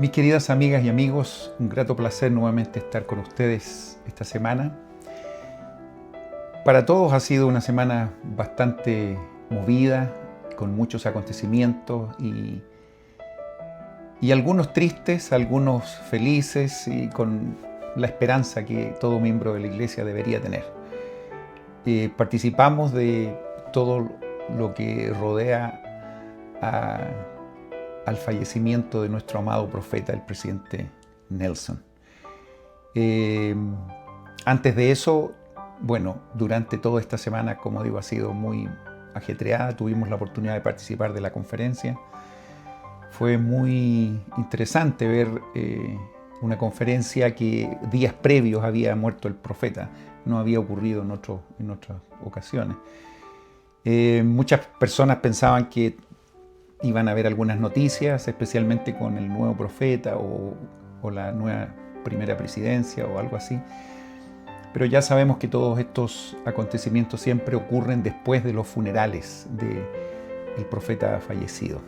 Mis queridas amigas y amigos, un grato placer nuevamente estar con ustedes esta semana. Para todos ha sido una semana bastante movida, con muchos acontecimientos y algunos tristes, algunos felices y con la esperanza que todo miembro de la Iglesia debería tener. Participamos de todo lo que rodea al fallecimiento de nuestro amado profeta, el presidente Nelson. Antes de eso, durante toda esta semana, como digo, ha sido muy ajetreada. Tuvimos la oportunidad de participar de la conferencia. Fue muy interesante ver una conferencia que días previos había muerto el profeta. No había ocurrido en otras ocasiones. Muchas personas pensaban que iban a haber algunas noticias, especialmente con el nuevo profeta o la nueva primera presidencia o algo así. Pero ya sabemos que todos estos acontecimientos siempre ocurren después de los funerales del profeta fallecido.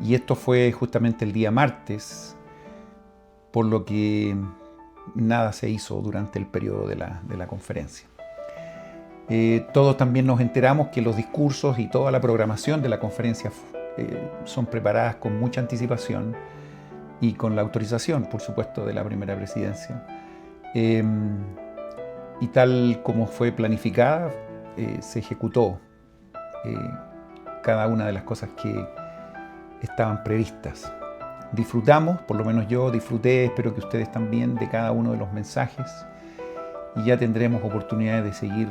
Y esto fue justamente el día martes, por lo que nada se hizo durante el periodo de la conferencia. Todos también nos enteramos que los discursos y toda la programación de la conferencia son preparadas con mucha anticipación y con la autorización, por supuesto, de la primera presidencia. Y tal como fue planificada, se ejecutó cada una de las cosas que estaban previstas. Disfrutamos, por lo menos yo disfruté, espero que ustedes también, de cada uno de los mensajes, y ya tendremos oportunidades de seguir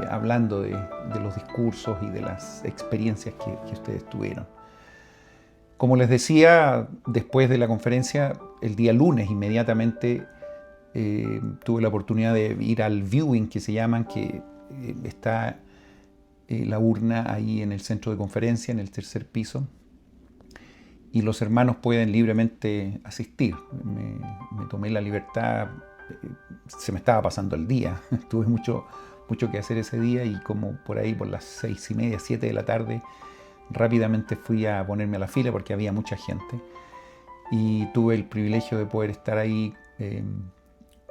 hablando de los discursos y de las experiencias que ustedes tuvieron. Como les decía, después de la conferencia, el día lunes inmediatamente tuve la oportunidad de ir al viewing que se llaman, que está la urna ahí en el centro de conferencia, en el tercer piso, y los hermanos pueden libremente asistir. Me tomé la libertad, se me estaba pasando el día, tuve mucho que hacer ese día y como por ahí por las 6:30, 7 de la tarde, rápidamente fui a ponerme a la fila porque había mucha gente y tuve el privilegio de poder estar ahí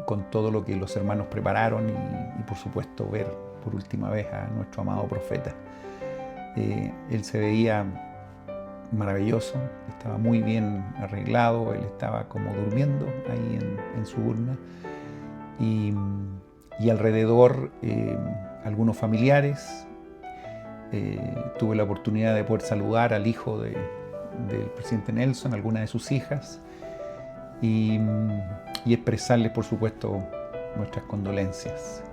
con todo lo que los hermanos prepararon y por supuesto ver por última vez a nuestro amado profeta. Él se veía maravilloso, estaba muy bien arreglado, él estaba como durmiendo ahí en su urna y alrededor algunos familiares. Tuve la oportunidad de poder saludar al hijo del presidente Nelson, algunas de sus hijas, y expresarles, por supuesto, nuestras condolencias.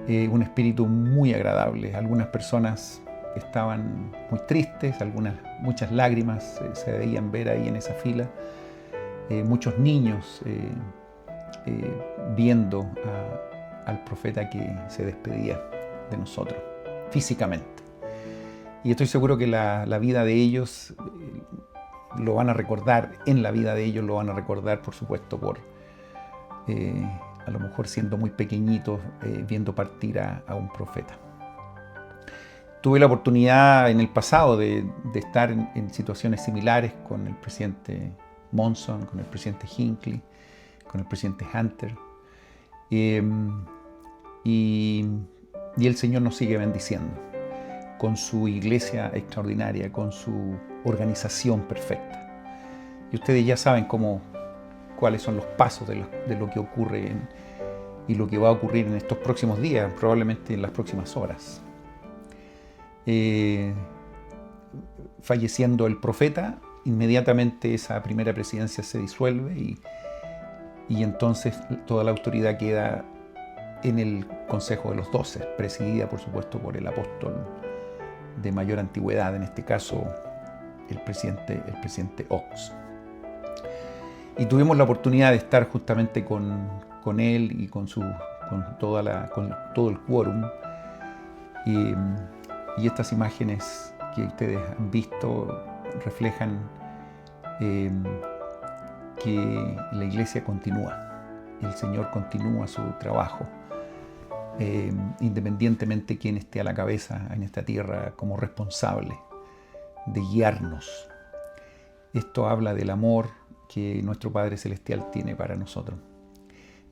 Un espíritu muy agradable. Algunas personas estaban muy tristes, muchas lágrimas se veían ver ahí en esa fila. Muchos niños viendo al profeta que se despedía de nosotros físicamente. Y estoy seguro que la vida de ellos lo van a recordar, por supuesto, por a lo mejor siendo muy pequeñitos, viendo partir a un profeta. Tuve la oportunidad en el pasado de estar en situaciones similares con el presidente Monson, con el presidente Hinckley, con el presidente Hunter. Y el Señor nos sigue bendiciendo con su iglesia extraordinaria, con su organización perfecta. Y ustedes ya saben cuáles son los pasos de lo que ocurre y lo que va a ocurrir en estos próximos días, probablemente en las próximas horas. Falleciendo el profeta, inmediatamente esa primera presidencia se disuelve y entonces toda la autoridad queda en el Consejo de los 12, presidida por supuesto por el apóstol de mayor antigüedad, en este caso el presidente Oaks. Y tuvimos la oportunidad de estar justamente con él y con todo el quórum. Y estas imágenes que ustedes han visto reflejan que la iglesia continúa, el Señor continúa su trabajo, independientemente de quién esté a la cabeza en esta tierra como responsable de guiarnos. Esto habla del amor que nuestro Padre Celestial tiene para nosotros.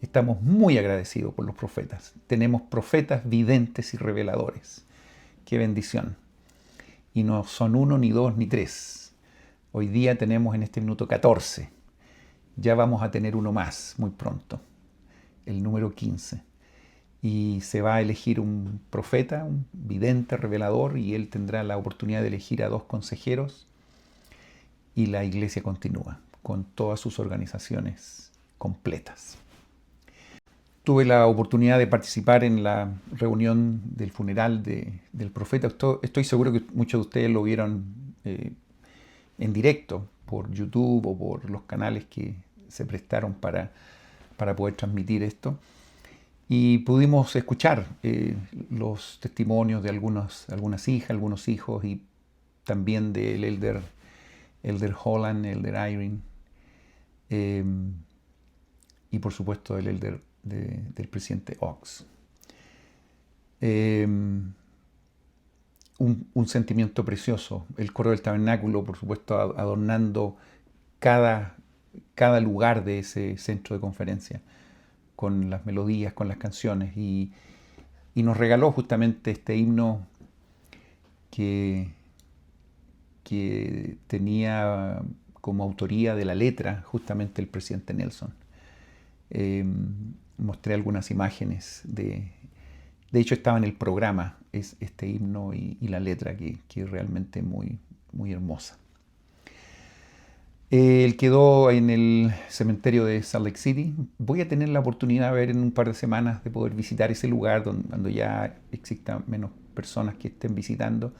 Estamos muy agradecidos por los profetas. Tenemos profetas videntes y reveladores. ¡Qué bendición! Y no son uno, ni dos, ni tres. Hoy día tenemos en este minuto 14. Ya vamos a tener uno más muy pronto, el número 15. Y se va a elegir un profeta, un vidente, revelador, y él tendrá la oportunidad de elegir a 2 consejeros. Y la iglesia continúa con todas sus organizaciones completas. Tuve la oportunidad de participar en la reunión del funeral del profeta. Estoy seguro que muchos de ustedes lo vieron en directo por YouTube o por los canales que se prestaron para poder transmitir esto. Y pudimos escuchar los testimonios de algunas hijas, algunos hijos, y también del elder Holland, elder Irene, y por supuesto del elder del presidente Oaks. Un sentimiento precioso. El coro del tabernáculo, por supuesto, adornando cada lugar de ese centro de conferencia, con las melodías, con las canciones, y nos regaló justamente este himno que tenía como autoría de la letra justamente el presidente Nelson. Mostré algunas imágenes de hecho estaba en el programa este himno y la letra que es realmente muy, muy hermosa. Él quedó en el cementerio de Salt Lake City. Voy a tener la oportunidad de ver en un par de semanas de poder visitar ese lugar cuando ya existan menos personas que estén visitando,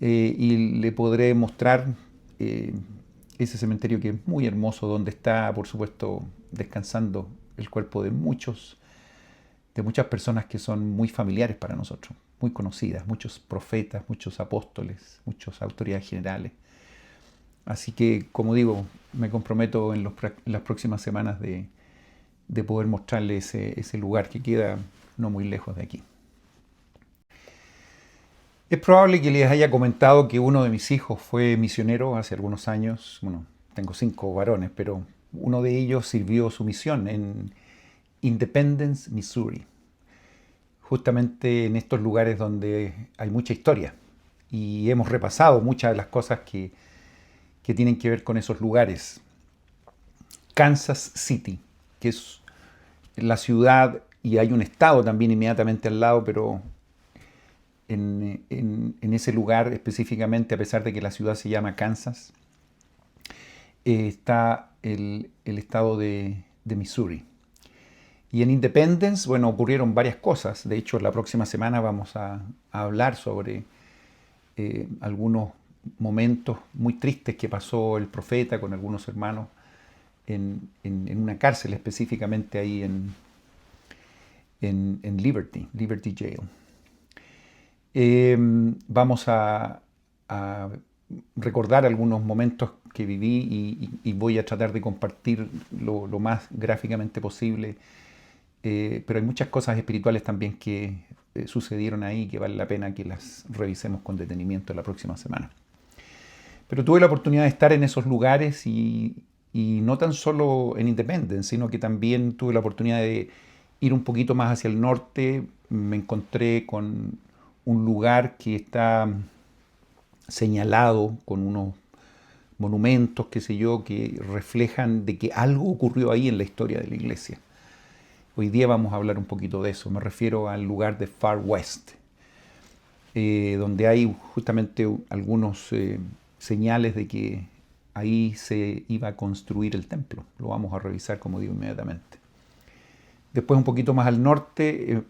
y le podré mostrar ese cementerio que es muy hermoso, donde está, por supuesto, descansando el cuerpo de muchas personas que son muy familiares para nosotros, muy conocidas, muchos profetas, muchos apóstoles, muchas autoridades generales. Así que, como digo, me comprometo en las próximas semanas de poder mostrarle ese lugar que queda no muy lejos de aquí. Es probable que les haya comentado que uno de mis hijos fue misionero hace algunos años. Bueno, tengo 5 varones, pero uno de ellos sirvió su misión en Independence, Missouri. Justamente en estos lugares donde hay mucha historia. Y hemos repasado muchas de las cosas que tienen que ver con esos lugares. Kansas City, que es la ciudad, y hay un estado también inmediatamente al lado, pero en ese lugar específicamente, a pesar de que la ciudad se llama Kansas, está el estado de Missouri. Y en Independence, bueno, ocurrieron varias cosas. De hecho, la próxima semana vamos a hablar sobre algunos momentos muy tristes que pasó el profeta con algunos hermanos en una cárcel, específicamente ahí en Liberty Jail. Vamos a recordar algunos momentos que viví y voy a tratar de compartir lo más gráficamente posible, pero hay muchas cosas espirituales también que sucedieron ahí que vale la pena que las revisemos con detenimiento la próxima semana. Pero tuve la oportunidad de estar en esos lugares y no tan solo en Independence, sino que también tuve la oportunidad de ir un poquito más hacia el norte. Me encontré con un lugar que está señalado con unos monumentos, qué sé yo, que reflejan de que algo ocurrió ahí en la historia de la iglesia. Hoy día vamos a hablar un poquito de eso. Me refiero al lugar de Far West, donde hay justamente algunos señales de que ahí se iba a construir el templo. Lo vamos a revisar, como digo, inmediatamente. Después, un poquito más al norte,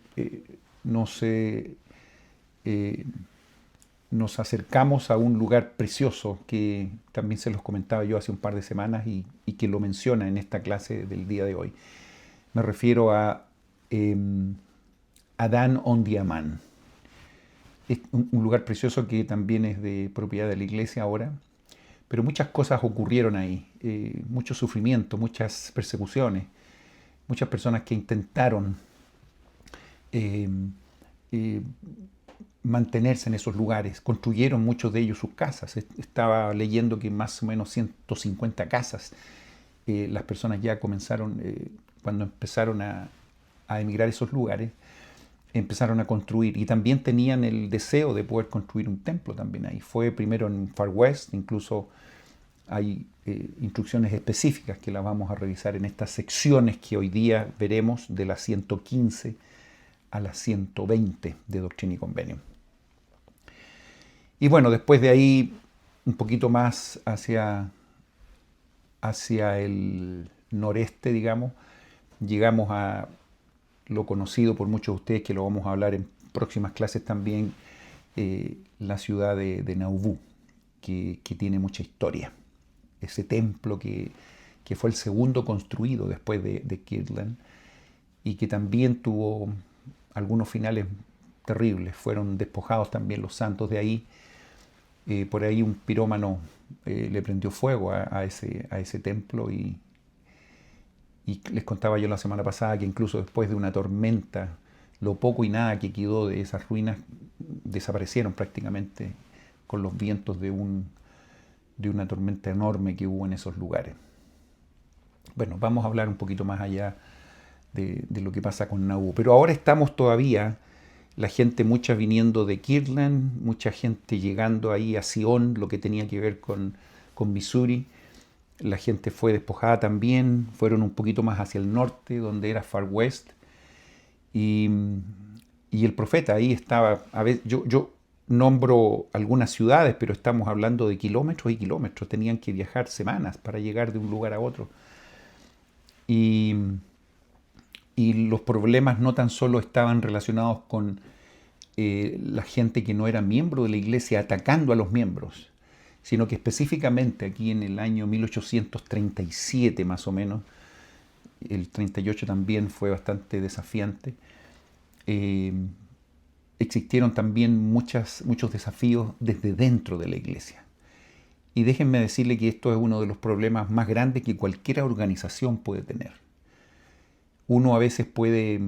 nos acercamos a un lugar precioso que también se los comentaba yo hace un par de semanas y que lo menciona en esta clase del día de hoy. Me refiero a Adán on the Amán. Es un lugar precioso que también es de propiedad de la iglesia ahora, pero muchas cosas ocurrieron ahí, mucho sufrimiento, muchas persecuciones, muchas personas que intentaron mantenerse en esos lugares, construyeron muchos de ellos sus casas. Estaba leyendo que más o menos 150 casas las personas ya comenzaron, cuando empezaron a emigrar a esos lugares, empezaron a construir y también tenían el deseo de poder construir un templo también ahí. Fue primero en Far West, incluso hay instrucciones específicas que las vamos a revisar en estas secciones que hoy día veremos de las 115 a las 120 de Doctrina y Convenio. Y bueno, después de ahí, un poquito más hacia el noreste, digamos, llegamos a lo conocido por muchos de ustedes, que lo vamos a hablar en próximas clases también, la ciudad de Nauvoo, que tiene mucha historia. Ese templo que fue el segundo construido después de Kirtland y que también tuvo algunos finales terribles. Fueron despojados también los santos de ahí. Por ahí un pirómano le prendió fuego a ese templo y les contaba yo la semana pasada que incluso después de una tormenta, lo poco y nada que quedó de esas ruinas desaparecieron prácticamente con los vientos de una tormenta enorme que hubo en esos lugares. Bueno, vamos a hablar un poquito más allá de lo que pasa con Nauvoo. Pero ahora estamos todavía, la gente mucha viniendo de Kirtland, mucha gente llegando ahí a Sion, lo que tenía que ver con Missouri. La gente fue despojada también, fueron un poquito más hacia el norte, donde era Far West. Y el profeta ahí estaba, a veces, yo nombro algunas ciudades, pero estamos hablando de kilómetros y kilómetros. Tenían que viajar semanas para llegar de un lugar a otro. Y los problemas no tan solo estaban relacionados con la gente que no era miembro de la iglesia atacando a los miembros, sino que específicamente aquí en el año 1837 más o menos, el 38 también fue bastante desafiante, existieron también muchos desafíos desde dentro de la iglesia. Y déjenme decirle que esto es uno de los problemas más grandes que cualquier organización puede tener. Uno a veces puede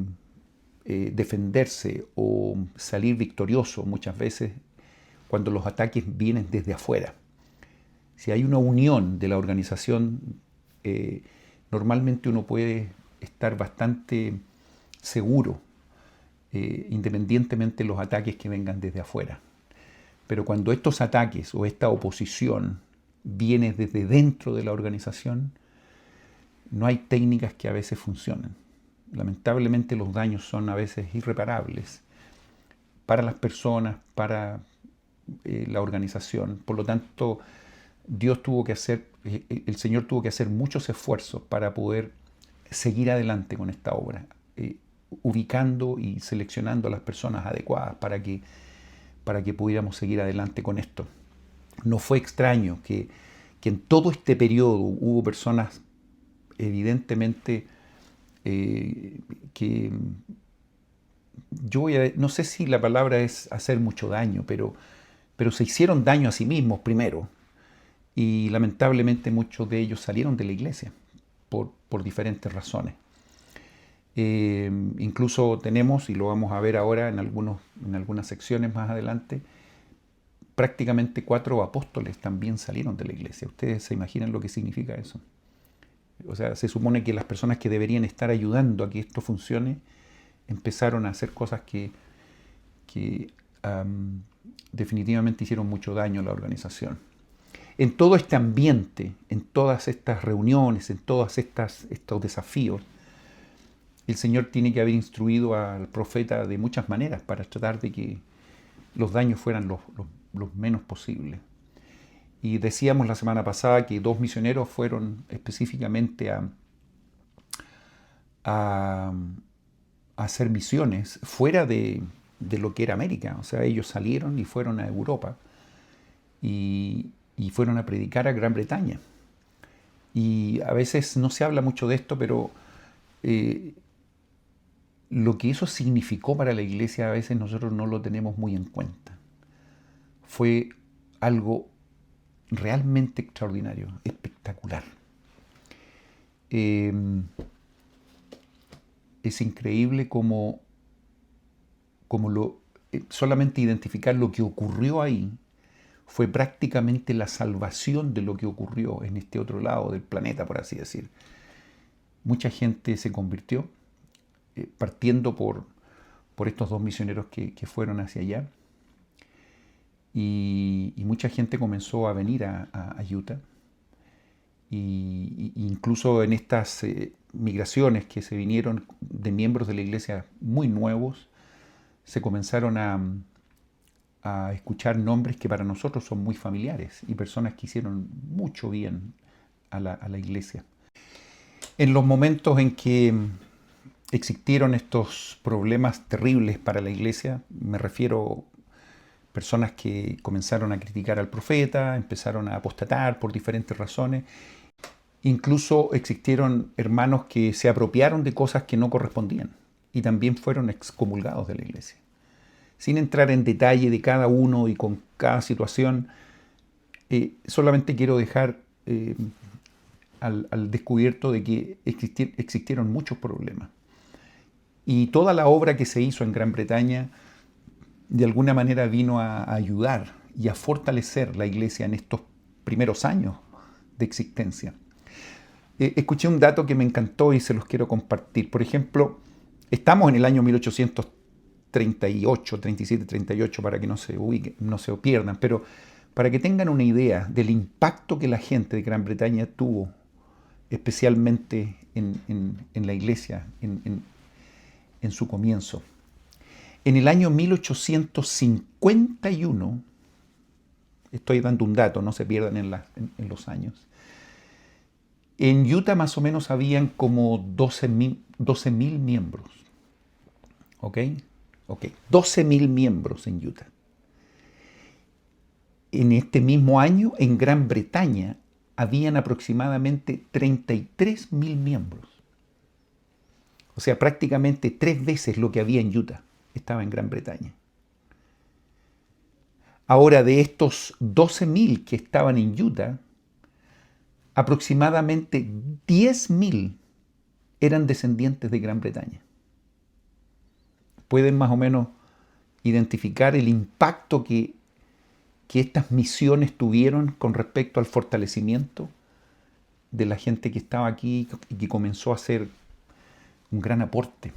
defenderse o salir victorioso muchas veces cuando los ataques vienen desde afuera. Si hay una unión de la organización, normalmente uno puede estar bastante seguro, independientemente de los ataques que vengan desde afuera. Pero cuando estos ataques o esta oposición viene desde dentro de la organización, no hay técnicas que a veces funcionen. Lamentablemente los daños son a veces irreparables para las personas, para la organización. Por lo tanto, el Señor tuvo que hacer muchos esfuerzos para poder seguir adelante con esta obra, ubicando y seleccionando a las personas adecuadas para que pudiéramos seguir adelante con esto. No fue extraño que en todo este periodo hubo personas evidentemente que no sé si la palabra es hacer mucho daño, pero se hicieron daño a sí mismos primero. Y lamentablemente muchos de ellos salieron de la iglesia por diferentes razones. Incluso tenemos, y lo vamos a ver ahora en algunas secciones más adelante, prácticamente 4 apóstoles también salieron de la iglesia. ¿Ustedes se imaginan lo que significa eso? O sea, se supone que las personas que deberían estar ayudando a que esto funcione empezaron a hacer cosas que definitivamente hicieron mucho daño a la organización. En todo este ambiente, en todas estas reuniones, en todos estos desafíos, el Señor tiene que haber instruido al profeta de muchas maneras para tratar de que los daños fueran los menos posibles. Y decíamos la semana pasada que 2 misioneros fueron específicamente a hacer misiones fuera de lo que era América. O sea, ellos salieron y fueron a Europa y fueron a predicar a Gran Bretaña. Y a veces no se habla mucho de esto, pero lo que eso significó para la iglesia a veces nosotros no lo tenemos muy en cuenta. Fue algo realmente extraordinario, espectacular. Es increíble como solamente identificar lo que ocurrió ahí fue prácticamente la salvación de lo que ocurrió en este otro lado del planeta, por así decir. Mucha gente se convirtió, partiendo por estos dos misioneros que fueron hacia allá. Y mucha gente comenzó a venir a Utah. Y incluso en estas migraciones que se vinieron de miembros de la iglesia muy nuevos, se comenzaron a escuchar nombres que para nosotros son muy familiares y personas que hicieron mucho bien a la iglesia. En los momentos en que existieron estos problemas terribles para la iglesia, me refiero a personas que comenzaron a criticar al profeta, empezaron a apostatar por diferentes razones. Incluso existieron hermanos que se apropiaron de cosas que no correspondían y también fueron excomulgados de la iglesia. Sin entrar en detalle de cada uno y con cada situación, solamente quiero dejar al descubierto de que existieron muchos problemas. Y toda la obra que se hizo en Gran Bretaña de alguna manera vino a ayudar y a fortalecer la iglesia en estos primeros años de existencia. Escuché un dato que me encantó y se los quiero compartir. Por ejemplo, estamos en el año 1838, 37, 38, para que no se ubiquen, no se pierdan, pero para que tengan una idea del impacto que la gente de Gran Bretaña tuvo, especialmente en la iglesia, en su comienzo. En el año 1851, estoy dando un dato, no se pierdan en los años, en Utah más o menos habían como 12,000 miembros. ¿Ok? 12,000 miembros en Utah. En este mismo año, en Gran Bretaña, habían aproximadamente 33,000 miembros. O sea, prácticamente 3 veces lo que había en Utah estaba en Gran Bretaña. Ahora, de estos 12,000 que estaban en Utah, aproximadamente 10,000 eran descendientes de Gran Bretaña. Pueden más o menos identificar el impacto que estas misiones tuvieron con respecto al fortalecimiento de la gente que estaba aquí y que comenzó a hacer un gran aporte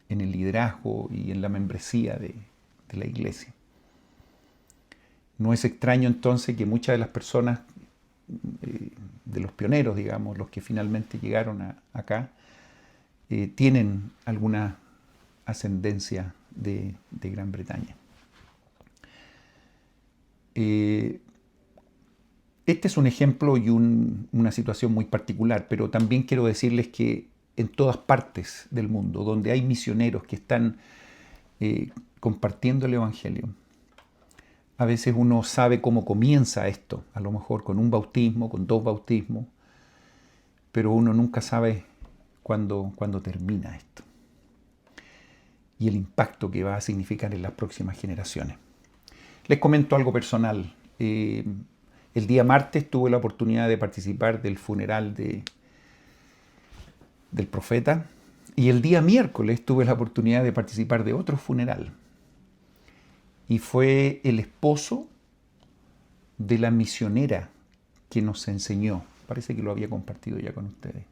en el liderazgo y en la membresía de la iglesia. No es extraño entonces que muchas de las personas, de los pioneros, digamos, los que finalmente llegaron acá, tienen alguna ascendencia de Gran Bretaña. Este es un ejemplo y una situación muy particular, pero también quiero decirles que en todas partes del mundo, donde hay misioneros que están compartiendo el Evangelio, a veces uno sabe cómo comienza esto, a lo mejor con un bautismo, con 2 bautismos, pero uno nunca sabe cuándo termina esto y el impacto que va a significar en las próximas generaciones. Les comento algo personal. El día martes tuve la oportunidad de participar del funeral del profeta y el día miércoles tuve la oportunidad de participar de otro funeral. Y fue el esposo de la misionera que nos enseñó, parece que lo había compartido ya con ustedes,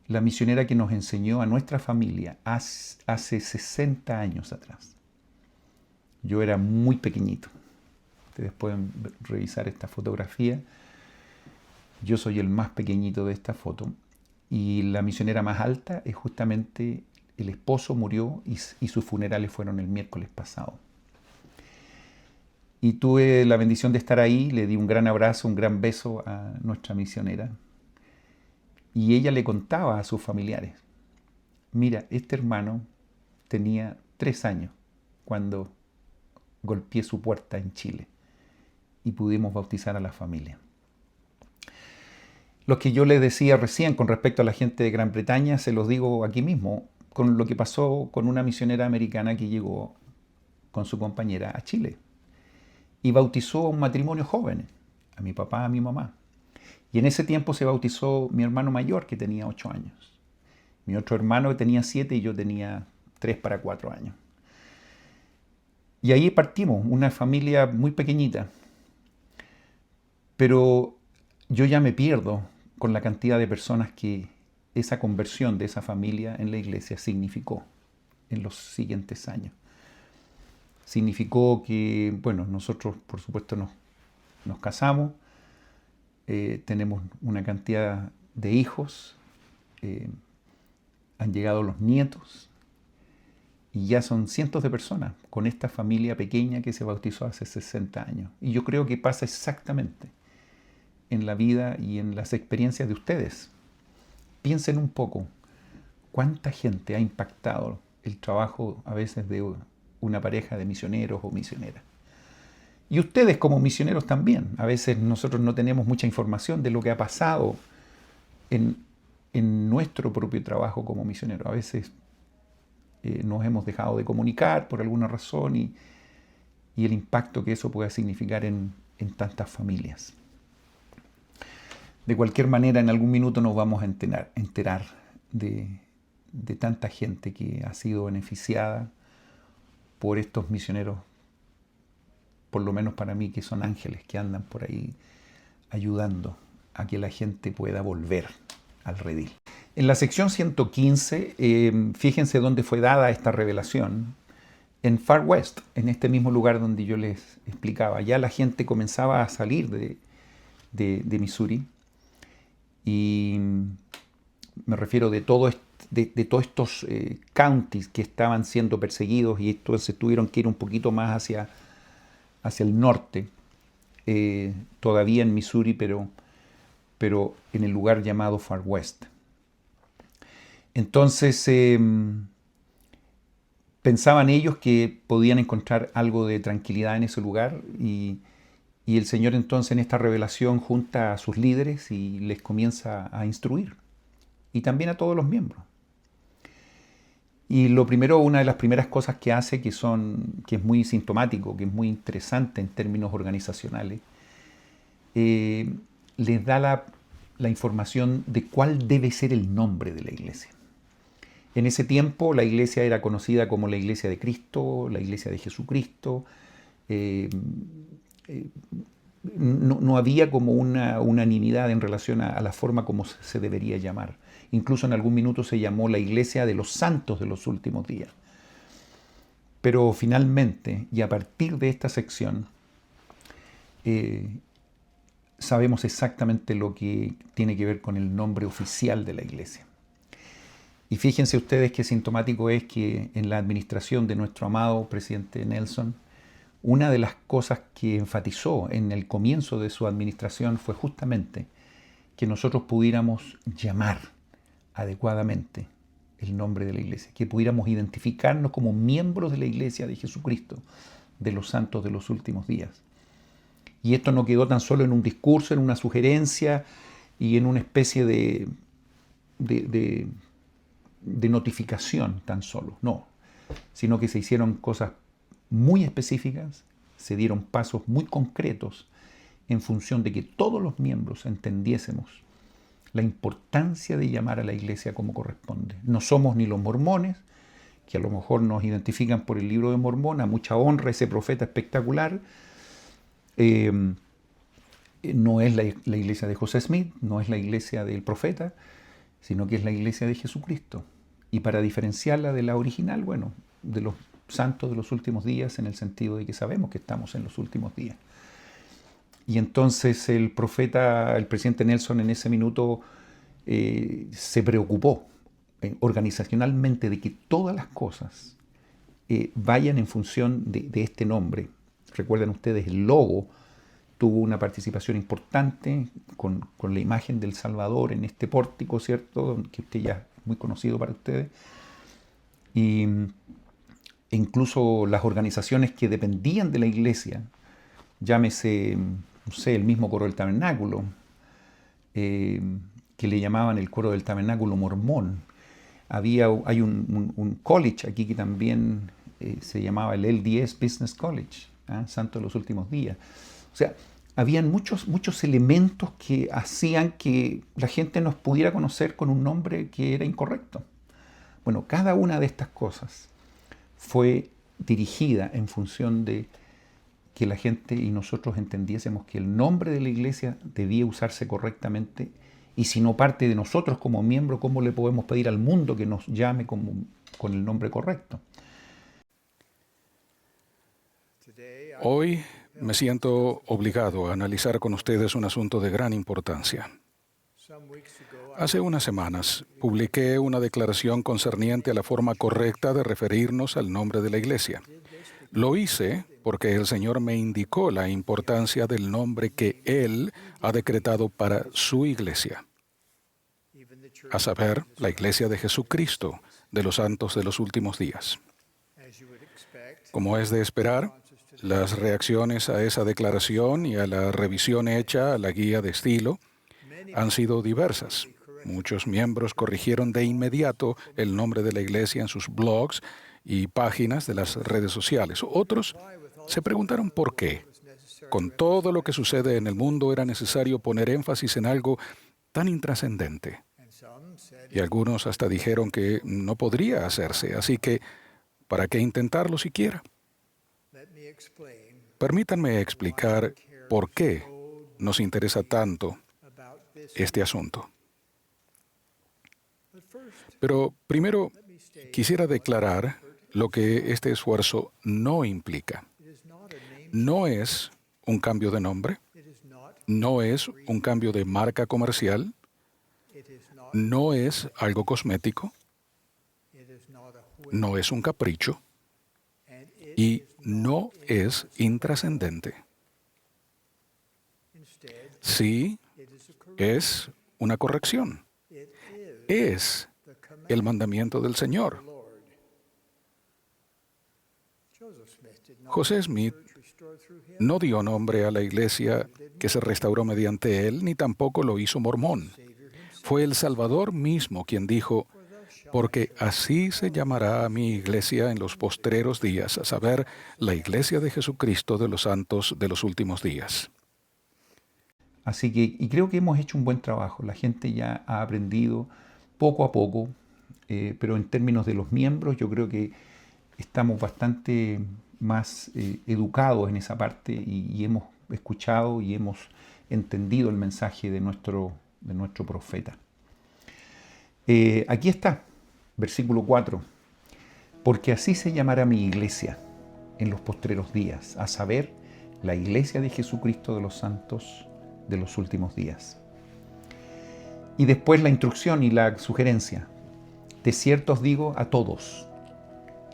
la misionera que nos enseñó a nuestra familia hace 60 años atrás. Yo era muy pequeñito. Ustedes pueden revisar esta fotografía. Yo soy el más pequeñito de esta foto. Y la misionera más alta es justamente el esposo, murió y sus funerales fueron el miércoles pasado. Y tuve la bendición de estar ahí, le di un gran abrazo, un gran beso a nuestra misionera. Y ella le contaba a sus familiares, mira, este hermano tenía 3 años cuando golpeé su puerta en Chile y pudimos bautizar a la familia. Lo que yo les decía recién con respecto a la gente de Gran Bretaña, se los digo aquí mismo, con lo que pasó con una misionera americana que llegó con su compañera a Chile y bautizó a un matrimonio joven, a mi papá, a mi mamá. Y en ese tiempo se bautizó mi hermano mayor, que tenía 8 años. Mi otro hermano que tenía 7 y yo tenía 3 para 4 años. Y ahí partimos, una familia muy pequeñita, Pero yo ya me pierdo con la cantidad de personas que esa conversión de esa familia en la iglesia significó en los siguientes años. Significó que, bueno, nosotros por supuesto nos casamos, tenemos una cantidad de hijos, han llegado los nietos y ya son cientos de personas con esta familia pequeña que se bautizó hace 60 años. Y yo creo que pasa exactamente en la vida y en las experiencias de ustedes. Piensen un poco cuánta gente ha impactado el trabajo a veces de una pareja de misioneros o misioneras. Y ustedes como misioneros también. A veces nosotros no tenemos mucha información de lo que ha pasado en nuestro propio trabajo como misioneros. A veces nos hemos dejado de comunicar por alguna razón y el impacto que eso puede significar en tantas familias. De cualquier manera, en algún minuto nos vamos a enterar de tanta gente que ha sido beneficiada por estos misioneros, por lo menos para mí, que son ángeles que andan por ahí ayudando a que la gente pueda volver al redil. En la sección 115, fíjense dónde fue dada esta revelación. En Far West, en este mismo lugar donde yo les explicaba, ya la gente comenzaba a salir de Missouri. Y me refiero de todos estos counties que estaban siendo perseguidos y entonces tuvieron que ir un poquito más hacia el norte, todavía en Missouri, pero en el lugar llamado Far West. Entonces pensaban ellos que podían encontrar algo de tranquilidad en ese lugar y el Señor entonces en esta revelación junta a sus líderes y les comienza a instruir. Y también a todos los miembros. Y lo primero, una de las primeras cosas que hace, que es muy sintomático, que es muy interesante en términos organizacionales, les da la información de cuál debe ser el nombre de la iglesia. En ese tiempo la iglesia era conocida como la iglesia de Cristo, la iglesia de Jesucristo. No había como una unanimidad en relación a la forma como se debería llamar. Incluso en algún minuto se llamó la iglesia de los santos de los últimos días. Pero finalmente, y a partir de esta sección, sabemos exactamente lo que tiene que ver con el nombre oficial de la iglesia. Y fíjense ustedes qué sintomático es que en la administración de nuestro amado presidente Nelson, una de las cosas que enfatizó en el comienzo de su administración fue justamente que nosotros pudiéramos llamar adecuadamente el nombre de la iglesia, que pudiéramos identificarnos como miembros de la iglesia de Jesucristo, de los santos de los últimos días. Y esto no quedó tan solo en un discurso, en una sugerencia y en una especie de notificación tan solo, no, sino que se hicieron cosas muy específicas, se dieron pasos muy concretos en función de que todos los miembros entendiésemos la importancia de llamar a la iglesia como corresponde. No somos ni los mormones, que a lo mejor nos identifican por el libro de Mormón, a mucha honra ese profeta espectacular. No es la iglesia de José Smith, no es la iglesia del profeta, sino que es la iglesia de Jesucristo. Y para diferenciarla de la original, bueno, de los santos de los últimos días, en el sentido de que sabemos que estamos en los últimos días. Y entonces el presidente Nelson en ese minuto se preocupó organizacionalmente de que todas las cosas vayan en función de este nombre. Recuerden ustedes, el logo tuvo una participación importante con la imagen del Salvador en este pórtico, ¿cierto? Que usted ya es muy conocido para ustedes. Y incluso las organizaciones que dependían de la iglesia, llámese, no sé, el mismo coro del tabernáculo, que le llamaban el coro del tabernáculo mormón. Hay un college aquí que también se llamaba el LDS Business College, Santo de los Últimos Días. O sea, habían muchos elementos que hacían que la gente nos pudiera conocer con un nombre que era incorrecto. Bueno, cada una de estas cosas fue dirigida en función de que la gente y nosotros entendiésemos que el nombre de la iglesia debía usarse correctamente, y si no parte de nosotros como miembros, ¿cómo le podemos pedir al mundo que nos llame con el nombre correcto? Hoy me siento obligado a analizar con ustedes un asunto de gran importancia. Hace unas semanas publiqué una declaración concerniente a la forma correcta de referirnos al nombre de la iglesia. Lo hice porque el Señor me indicó la importancia del nombre que Él ha decretado para su iglesia, a saber, la iglesia de Jesucristo, de los santos de los últimos días. Como es de esperar, las reacciones a esa declaración y a la revisión hecha a la guía de estilo han sido diversas. Muchos miembros corrigieron de inmediato el nombre de la iglesia en sus blogs y páginas de las redes sociales. Otros se preguntaron por qué. Con todo lo que sucede en el mundo era necesario poner énfasis en algo tan intrascendente. Y algunos hasta dijeron que no podría hacerse, así que ¿para qué intentarlo siquiera? Permítanme explicar por qué nos interesa tanto este asunto. Pero primero quisiera declarar lo que este esfuerzo no implica. No es un cambio de nombre, no es un cambio de marca comercial, no es algo cosmético, no es un capricho y no es intrascendente. Sí, es una corrección. Es el mandamiento del Señor. José Smith no dio nombre a la iglesia que se restauró mediante él, ni tampoco lo hizo Mormón. Fue el Salvador mismo quien dijo: porque así se llamará a mi iglesia en los postreros días, a saber, la iglesia de Jesucristo de los santos de los últimos días. Así que, y creo que hemos hecho un buen trabajo. La gente ya ha aprendido poco a poco, pero en términos de los miembros, yo creo que estamos bastante más educados en esa parte y hemos escuchado y hemos entendido el mensaje de nuestro profeta. Aquí está, versículo 4. Porque así se llamará mi iglesia en los postreros días, a saber, la iglesia de Jesucristo de los santos de los últimos días. Y después la instrucción y la sugerencia. De cierto os digo a todos,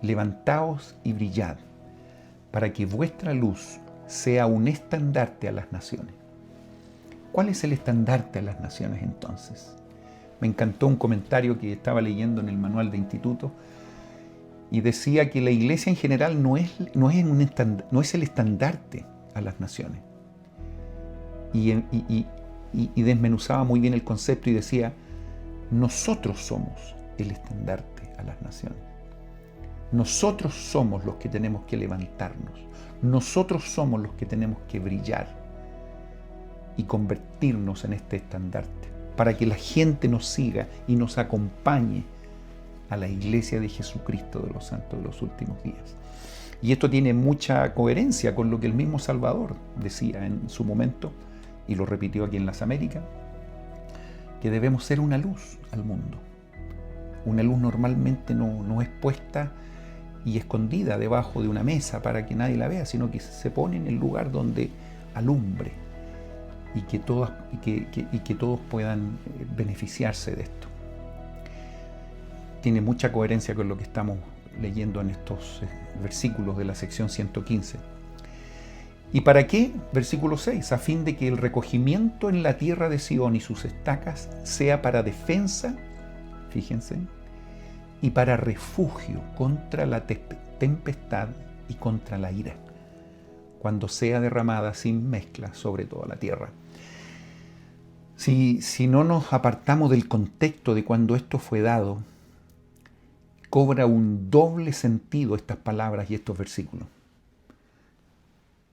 levantaos y brillad, para que vuestra luz sea un estandarte a las naciones. ¿Cuál es el estandarte a las naciones entonces? Me encantó un comentario que estaba leyendo en el manual de instituto y decía que la iglesia en general no es el estandarte a las naciones. Y desmenuzaba muy bien el concepto y decía, nosotros somos el estandarte a las naciones. Nosotros somos los que tenemos que levantarnos. Nosotros somos los que tenemos que brillar y convertirnos en este estandarte, para que la gente nos siga y nos acompañe a la iglesia de Jesucristo de los santos de los últimos días. Y esto tiene mucha coherencia con lo que el mismo Salvador decía en su momento, y lo repitió aquí en las Américas, que debemos ser una luz al mundo. Una luz normalmente no es puesta y escondida debajo de una mesa para que nadie la vea, sino que se pone en el lugar donde alumbre y que todos puedan beneficiarse de esto. Tiene mucha coherencia con lo que estamos leyendo en estos versículos de la sección 115. ¿Y para qué? Versículo 6, a fin de que el recogimiento en la tierra de Sión y sus estacas sea para defensa, fíjense, y para refugio contra la tempestad y contra la ira, cuando sea derramada sin mezcla sobre toda la tierra. Si no nos apartamos del contexto de cuando esto fue dado, cobra un doble sentido estas palabras y estos versículos.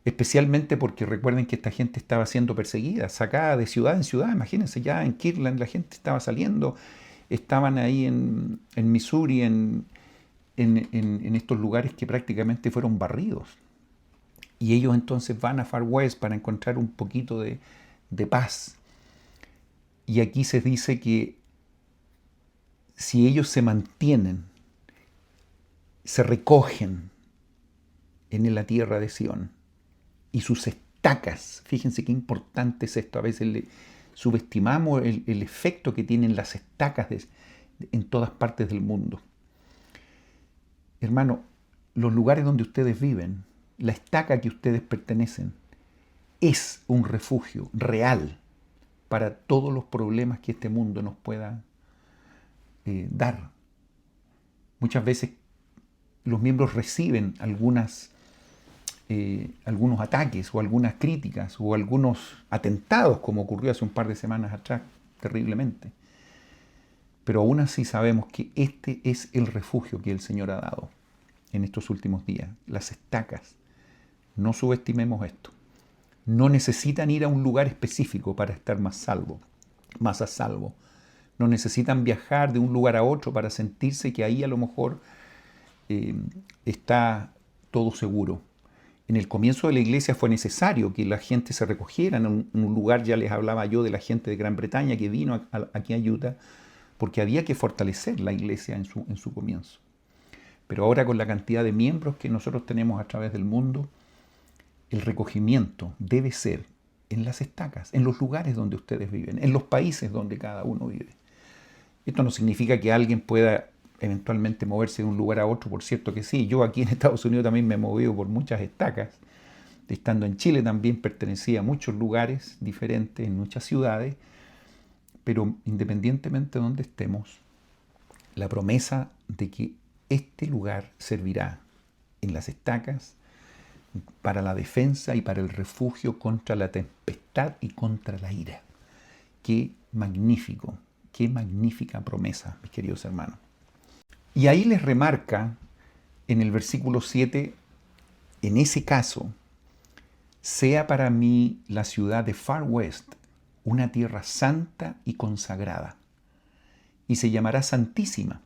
Especialmente porque recuerden que esta gente estaba siendo perseguida, sacada de ciudad en ciudad. Imagínense, ya en Kirtland la gente estaba saliendo, estaban ahí en Missouri, en estos lugares que prácticamente fueron barridos. Y ellos entonces van a Far West para encontrar un poquito de paz. Y aquí se dice que si ellos se mantienen, se recogen en la tierra de Sión, y sus estacas, fíjense qué importante es esto, a veces subestimamos el efecto que tienen las estacas en todas partes del mundo. Hermano, los lugares donde ustedes viven, la estaca que ustedes pertenecen, es un refugio real para todos los problemas que este mundo nos pueda dar. Muchas veces los miembros reciben algunos ataques o algunas críticas o algunos atentados, como ocurrió hace un par de semanas atrás, terriblemente. Pero aún así sabemos que este es el refugio que el Señor ha dado en estos últimos días, las estacas. No subestimemos esto. No necesitan ir a un lugar específico para estar más a salvo. No necesitan viajar de un lugar a otro para sentirse que ahí a lo mejor está todo seguro. En el comienzo de la iglesia fue necesario que la gente se recogiera en un lugar. Ya les hablaba yo de la gente de Gran Bretaña que vino aquí a Utah, porque había que fortalecer la iglesia en su comienzo. Pero ahora, con la cantidad de miembros que nosotros tenemos a través del mundo, el recogimiento debe ser en las estacas, en los lugares donde ustedes viven, en los países donde cada uno vive. Esto no significa que alguien pueda eventualmente moverse de un lugar a otro, por cierto que sí. Yo aquí en Estados Unidos también me he movido por muchas estacas. Estando en Chile también pertenecía a muchos lugares diferentes, en muchas ciudades, pero independientemente de donde estemos, la promesa de que este lugar servirá en las estacas para la defensa y para el refugio contra la tempestad y contra la ira. Qué magnífico, qué magnífica promesa, mis queridos hermanos. Y ahí les remarca en el versículo 7, en ese caso, sea para mí la ciudad de Far West una tierra santa y consagrada, y se llamará santísima,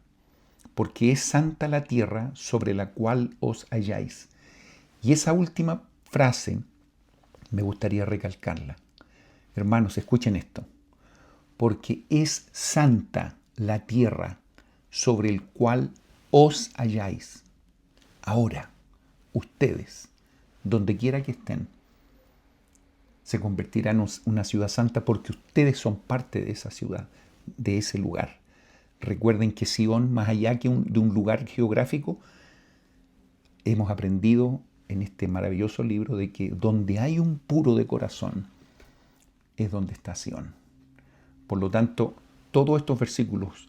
porque es santa la tierra sobre la cual os halláis. Y esa última frase me gustaría recalcarla. Hermanos, escuchen esto. Porque es santa la tierra sobre el cual os halláis. Ahora, ustedes, donde quiera que estén, se convertirán en una ciudad santa porque ustedes son parte de esa ciudad, de ese lugar. Recuerden que Sion, más allá que de un lugar geográfico, hemos aprendido en este maravilloso libro de que donde hay un puro de corazón es donde está Sion. Por lo tanto, todos estos versículos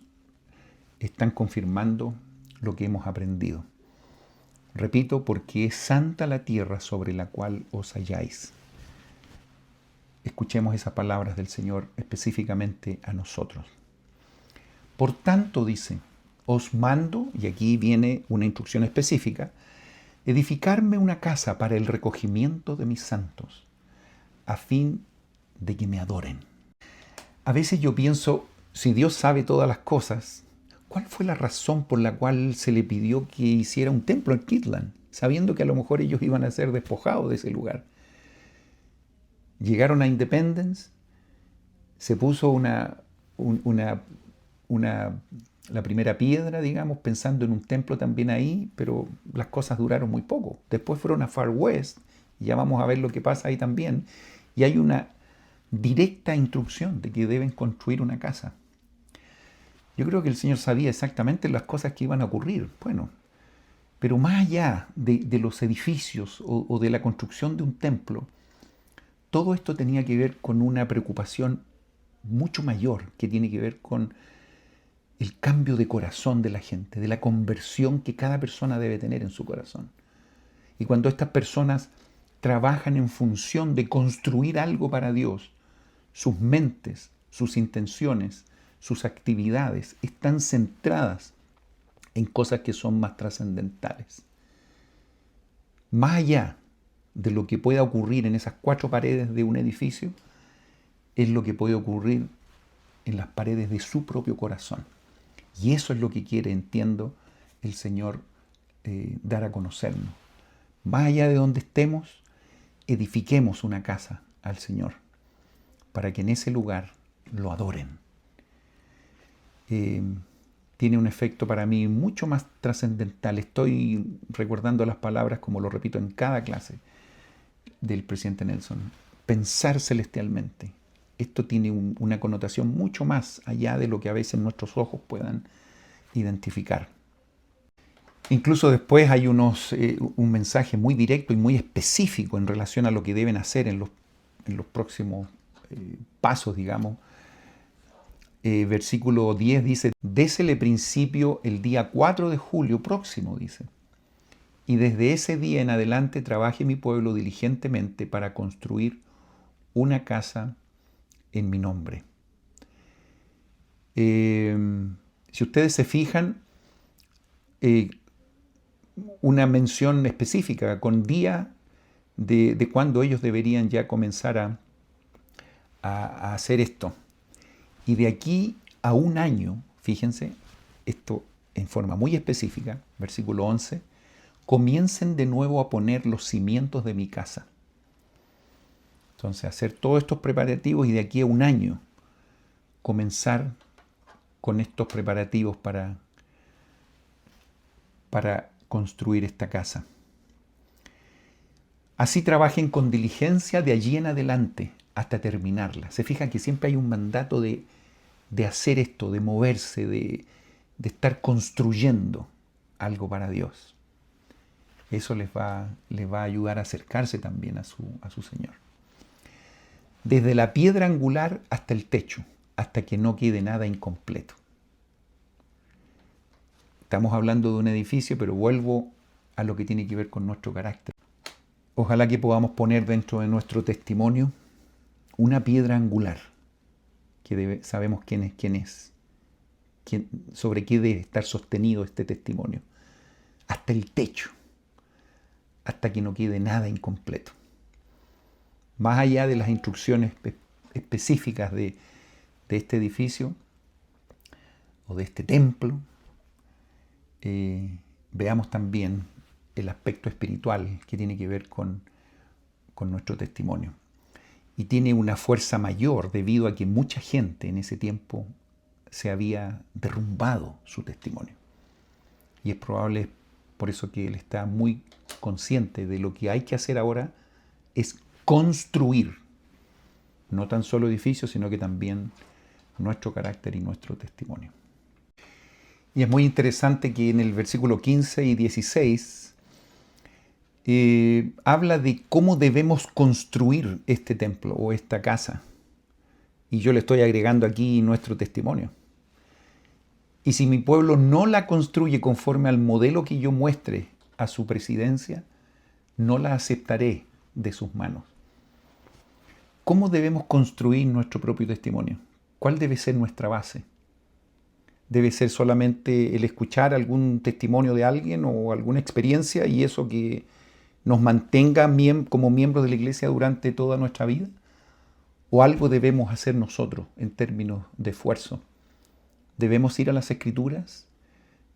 están confirmando lo que hemos aprendido. Repito, porque es santa la tierra sobre la cual os halláis. Escuchemos esas palabras del Señor específicamente a nosotros. Por tanto, dice, os mando, y aquí viene una instrucción específica, edificarme una casa para el recogimiento de mis santos, a fin de que me adoren. A veces yo pienso, si Dios sabe todas las cosas, ¿cuál fue la razón por la cual se le pidió que hiciera un templo en Kirtland, sabiendo que a lo mejor ellos iban a ser despojados de ese lugar? Llegaron a Independence, se puso la primera piedra, digamos, pensando en un templo también ahí, pero las cosas duraron muy poco. Después fueron a Far West, y ya vamos a ver lo que pasa ahí también, y hay una directa instrucción de que deben construir una casa. Yo creo que el Señor sabía exactamente las cosas que iban a ocurrir. Bueno, pero más allá de los edificios o de la construcción de un templo, todo esto tenía que ver con una preocupación mucho mayor, que tiene que ver con el cambio de corazón de la gente, de la conversión que cada persona debe tener en su corazón. Y cuando estas personas trabajan en función de construir algo para Dios, sus mentes, sus intenciones, sus actividades están centradas en cosas que son más trascendentales. Más allá de lo que pueda ocurrir en esas 4 paredes de un edificio, es lo que puede ocurrir en las paredes de su propio corazón. Y eso es lo que quiere, entiendo, el Señor dar a conocernos. Más allá de donde estemos, edifiquemos una casa al Señor para que en ese lugar lo adoren. Tiene un efecto para mí mucho más trascendental. Estoy recordando las palabras, como lo repito en cada clase, del presidente Nelson. Pensar celestialmente. Esto tiene una connotación mucho más allá de lo que a veces nuestros ojos puedan identificar. Incluso después hay un mensaje muy directo y muy específico en relación a lo que deben hacer en los próximos pasos, digamos. Versículo 10 dice: désele principio el día 4 de julio próximo, dice. Y desde ese día en adelante trabaje mi pueblo diligentemente para construir una casa en mi nombre. Si ustedes se fijan, una mención específica con día de cuando ellos deberían ya comenzar a hacer esto. Y de aquí a un año, fíjense, esto en forma muy específica, versículo 11, comiencen de nuevo a poner los cimientos de mi casa. Entonces, hacer todos estos preparativos y de aquí a un año comenzar con estos preparativos para construir esta casa. Así trabajen con diligencia de allí en adelante hasta terminarla. Se fijan que siempre hay un mandato de hacer esto, de moverse, de estar construyendo algo para Dios. Eso les va a ayudar a acercarse también a su Señor. Desde la piedra angular hasta el techo, hasta que no quede nada incompleto. Estamos hablando de un edificio, pero vuelvo a lo que tiene que ver con nuestro carácter. Ojalá que podamos poner dentro de nuestro testimonio una piedra angular, que sabemos quién es, sobre qué debe estar sostenido este testimonio, hasta el techo, hasta que no quede nada incompleto. Más allá de las instrucciones específicas de este edificio o de este templo, veamos también el aspecto espiritual que tiene que ver con nuestro testimonio. Y tiene una fuerza mayor debido a que mucha gente en ese tiempo se había derrumbado su testimonio. Y es probable por eso que él está muy consciente de lo que hay que hacer ahora es construir, no tan solo edificios, sino que también nuestro carácter y nuestro testimonio. Y es muy interesante que en el versículo 15 y 16 habla de cómo debemos construir este templo o esta casa. Y yo le estoy agregando aquí nuestro testimonio. Y si mi pueblo no la construye conforme al modelo que yo muestre a su presidencia, no la aceptaré de sus manos. ¿Cómo debemos construir nuestro propio testimonio? ¿Cuál debe ser nuestra base? ¿Debe ser solamente el escuchar algún testimonio de alguien o alguna experiencia y eso que nos mantenga como miembros de la iglesia durante toda nuestra vida? ¿O algo debemos hacer nosotros en términos de esfuerzo? ¿Debemos ir a las Escrituras?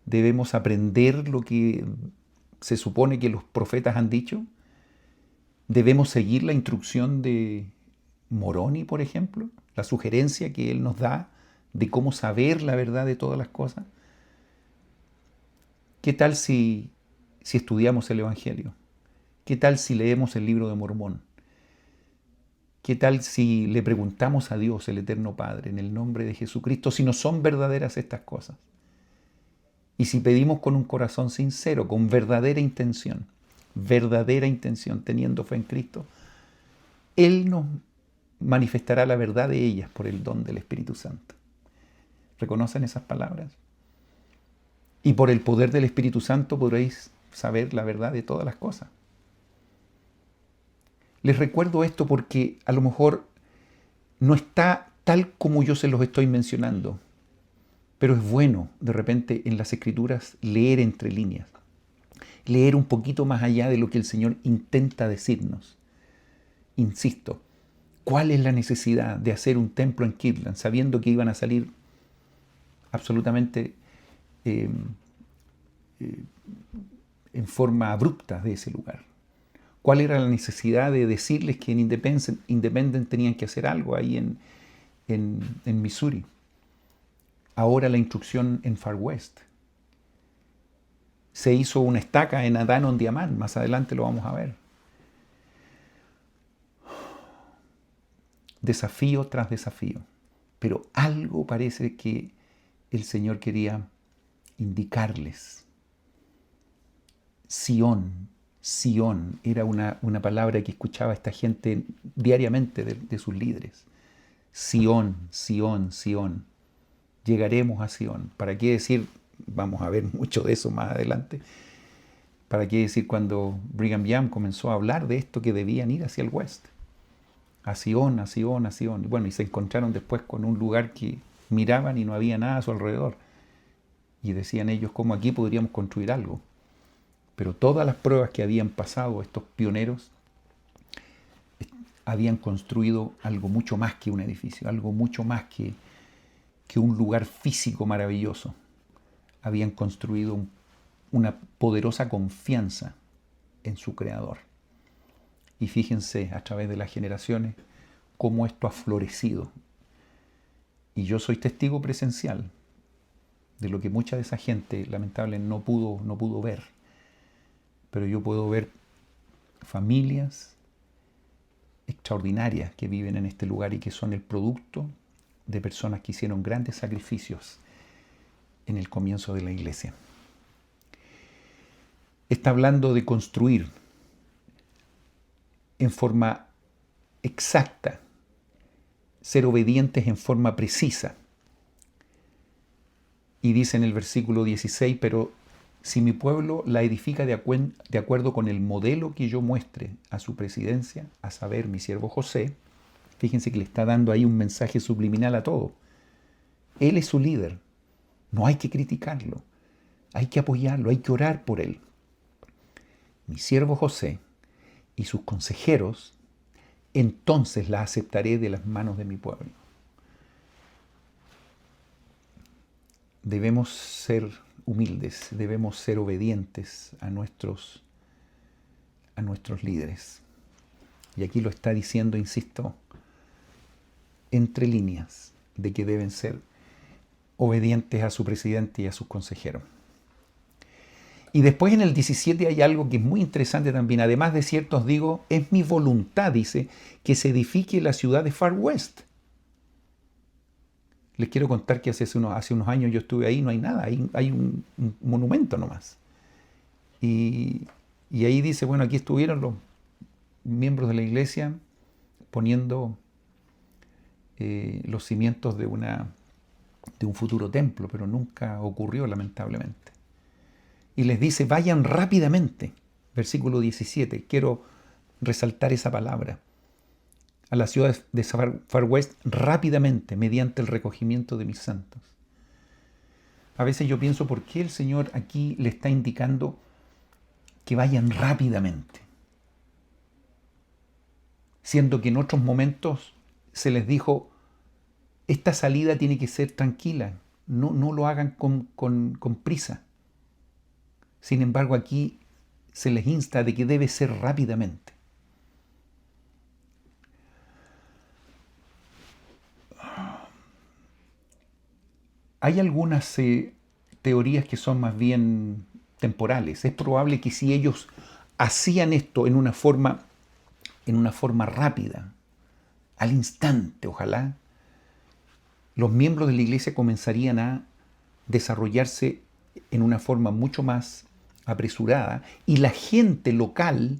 ¿Debemos aprender lo que se supone que los profetas han dicho? ¿Debemos seguir la instrucción de Moroni, por ejemplo? La sugerencia que él nos da de cómo saber la verdad de todas las cosas. ¿Qué tal si estudiamos el Evangelio? ¿Qué tal si leemos el libro de Mormón? ¿Qué tal si le preguntamos a Dios, el Eterno Padre, en el nombre de Jesucristo, si no son verdaderas estas cosas? Y si pedimos con un corazón sincero, con verdadera intención, teniendo fe en Cristo, Él nos manifestará la verdad de ellas por el don del Espíritu Santo. ¿Reconocen esas palabras? Y por el poder del Espíritu Santo podréis saber la verdad de todas las cosas. Les recuerdo esto porque a lo mejor no está tal como yo se los estoy mencionando, pero es bueno de repente en las Escrituras leer entre líneas, leer un poquito más allá de lo que el Señor intenta decirnos. Insisto, ¿cuál es la necesidad de hacer un templo en Kirtland sabiendo que iban a salir absolutamente en forma abrupta de ese lugar? ¿Cuál era la necesidad de decirles que en Independent tenían que hacer algo ahí en Missouri? Ahora la instrucción en Far West. Se hizo una estaca en Adán on Diamant, más adelante lo vamos a ver. Desafío tras desafío. Pero algo parece que el Señor quería indicarles. Sión, Sión, era una palabra que escuchaba esta gente diariamente de sus líderes. Sión, Sión, Sión. Llegaremos a Sión. ¿Para qué decir? Vamos a ver mucho de eso más adelante. ¿Para qué decir cuando Brigham Young comenzó a hablar de esto que debían ir hacia el West? A Sión, a Sión, a Sión. Bueno, y se encontraron después con un lugar que miraban y no había nada a su alrededor. Y decían ellos, ¿cómo aquí podríamos construir algo? Pero todas las pruebas que habían pasado estos pioneros habían construido algo mucho más que un edificio, algo mucho más que un lugar físico maravilloso. Habían construido una poderosa confianza en su Creador. Y fíjense a través de las generaciones cómo esto ha florecido. Y yo soy testigo presencial de lo que mucha de esa gente lamentablemente no pudo ver. Pero yo puedo ver familias extraordinarias que viven en este lugar y que son el producto de personas que hicieron grandes sacrificios en el comienzo de la iglesia. Está hablando de construir en forma exacta, ser obedientes en forma precisa. Y dice en el versículo 16, pero si mi pueblo la edifica de acuerdo con el modelo que yo muestre a su presidencia, a saber, mi siervo José, fíjense que le está dando ahí un mensaje subliminal a todo. Él es su líder. No hay que criticarlo. Hay que apoyarlo, hay que orar por él. Mi siervo José y sus consejeros, entonces la aceptaré de las manos de mi pueblo. Debemos ser humildes, debemos ser obedientes a nuestros líderes. Y aquí lo está diciendo, insisto, entre líneas, de que deben ser obedientes a su presidente y a sus consejeros. Y después en el 17 hay algo que es muy interesante también. Además de cierto, os digo, es mi voluntad, dice, que se edifique la ciudad de Far West. Les quiero contar que hace unos años yo estuve ahí, no hay nada, hay un monumento nomás. Y ahí dice, bueno, aquí estuvieron los miembros de la iglesia poniendo los cimientos de un futuro templo, pero nunca ocurrió, lamentablemente. Y les dice, vayan rápidamente, versículo 17, quiero resaltar esa palabra, a la ciudad de Far West rápidamente, mediante el recogimiento de mis santos. A veces yo pienso, ¿por qué el Señor aquí le está indicando que vayan rápidamente? Siendo que en otros momentos se les dijo, esta salida tiene que ser tranquila, no lo hagan con prisa. Sin embargo, aquí se les insta de que debe ser rápidamente. Hay algunas teorías que son más bien temporales. Es probable que si ellos hacían esto en una forma rápida, al instante, ojalá, los miembros de la iglesia comenzarían a desarrollarse en una forma mucho más apresurada y la gente local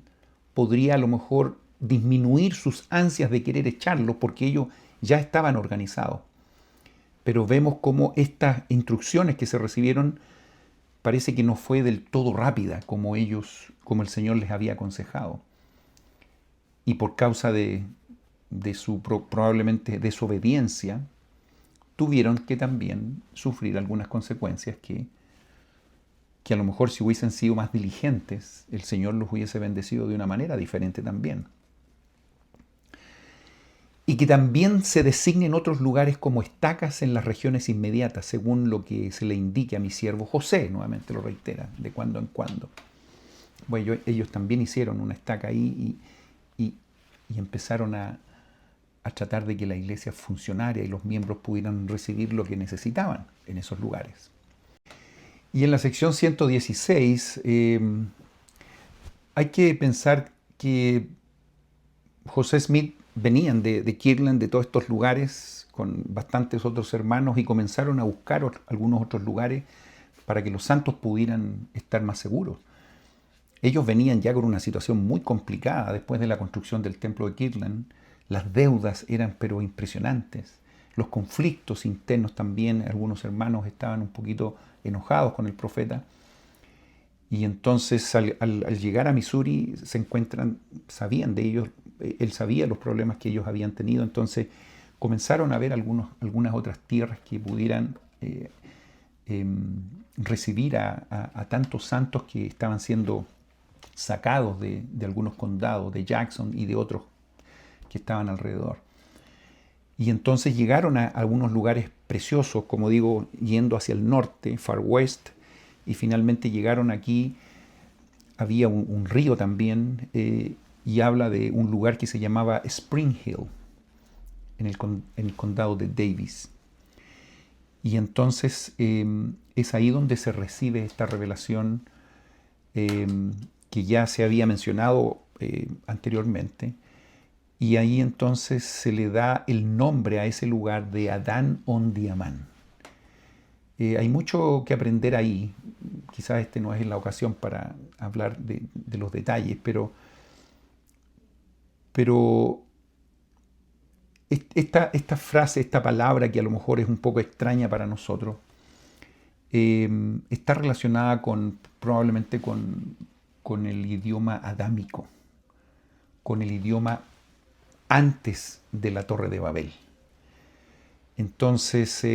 podría a lo mejor disminuir sus ansias de querer echarlos porque ellos ya estaban organizados. Pero vemos cómo estas instrucciones que se recibieron parece que no fue del todo rápida como el Señor les había aconsejado. Y por causa de su probablemente desobediencia, tuvieron que también sufrir algunas consecuencias que a lo mejor si hubiesen sido más diligentes, el Señor los hubiese bendecido de una manera diferente también. Y que también se designen otros lugares como estacas en las regiones inmediatas, según lo que se le indique a mi siervo José, nuevamente lo reitera, de cuando en cuando. Bueno, ellos también hicieron una estaca ahí y empezaron a tratar de que la iglesia funcionara y los miembros pudieran recibir lo que necesitaban en esos lugares. Y en la sección 116 hay que pensar que José Smith venían de Kirtland, de todos estos lugares, con bastantes otros hermanos, y comenzaron a buscar algunos otros lugares para que los santos pudieran estar más seguros. Ellos venían ya con una situación muy complicada después de la construcción del templo de Kirtland. Las deudas eran pero impresionantes. Los conflictos internos también, algunos hermanos estaban un poquito enojados con el profeta. Y entonces al llegar a Missouri se encuentran, sabían de ellos, él sabía los problemas que ellos habían tenido, entonces comenzaron a ver algunas otras tierras que pudieran recibir a tantos santos que estaban siendo sacados de algunos condados, de Jackson y de otros que estaban alrededor. Y entonces llegaron a algunos lugares preciosos, como digo, yendo hacia el norte, Far West, y finalmente llegaron aquí. Había un río también, y habla de un lugar que se llamaba Spring Hill, en el condado de Davis. Y entonces es ahí donde se recibe esta revelación que ya se había mencionado anteriormente. Y ahí entonces se le da el nombre a ese lugar de Adán-on-Diamán. Hay mucho que aprender ahí. Quizás este no es la ocasión para hablar de los detalles, pero esta frase, esta palabra que a lo mejor es un poco extraña para nosotros, está relacionada probablemente con el idioma adámico, con el idioma antes de la Torre de Babel. Entonces,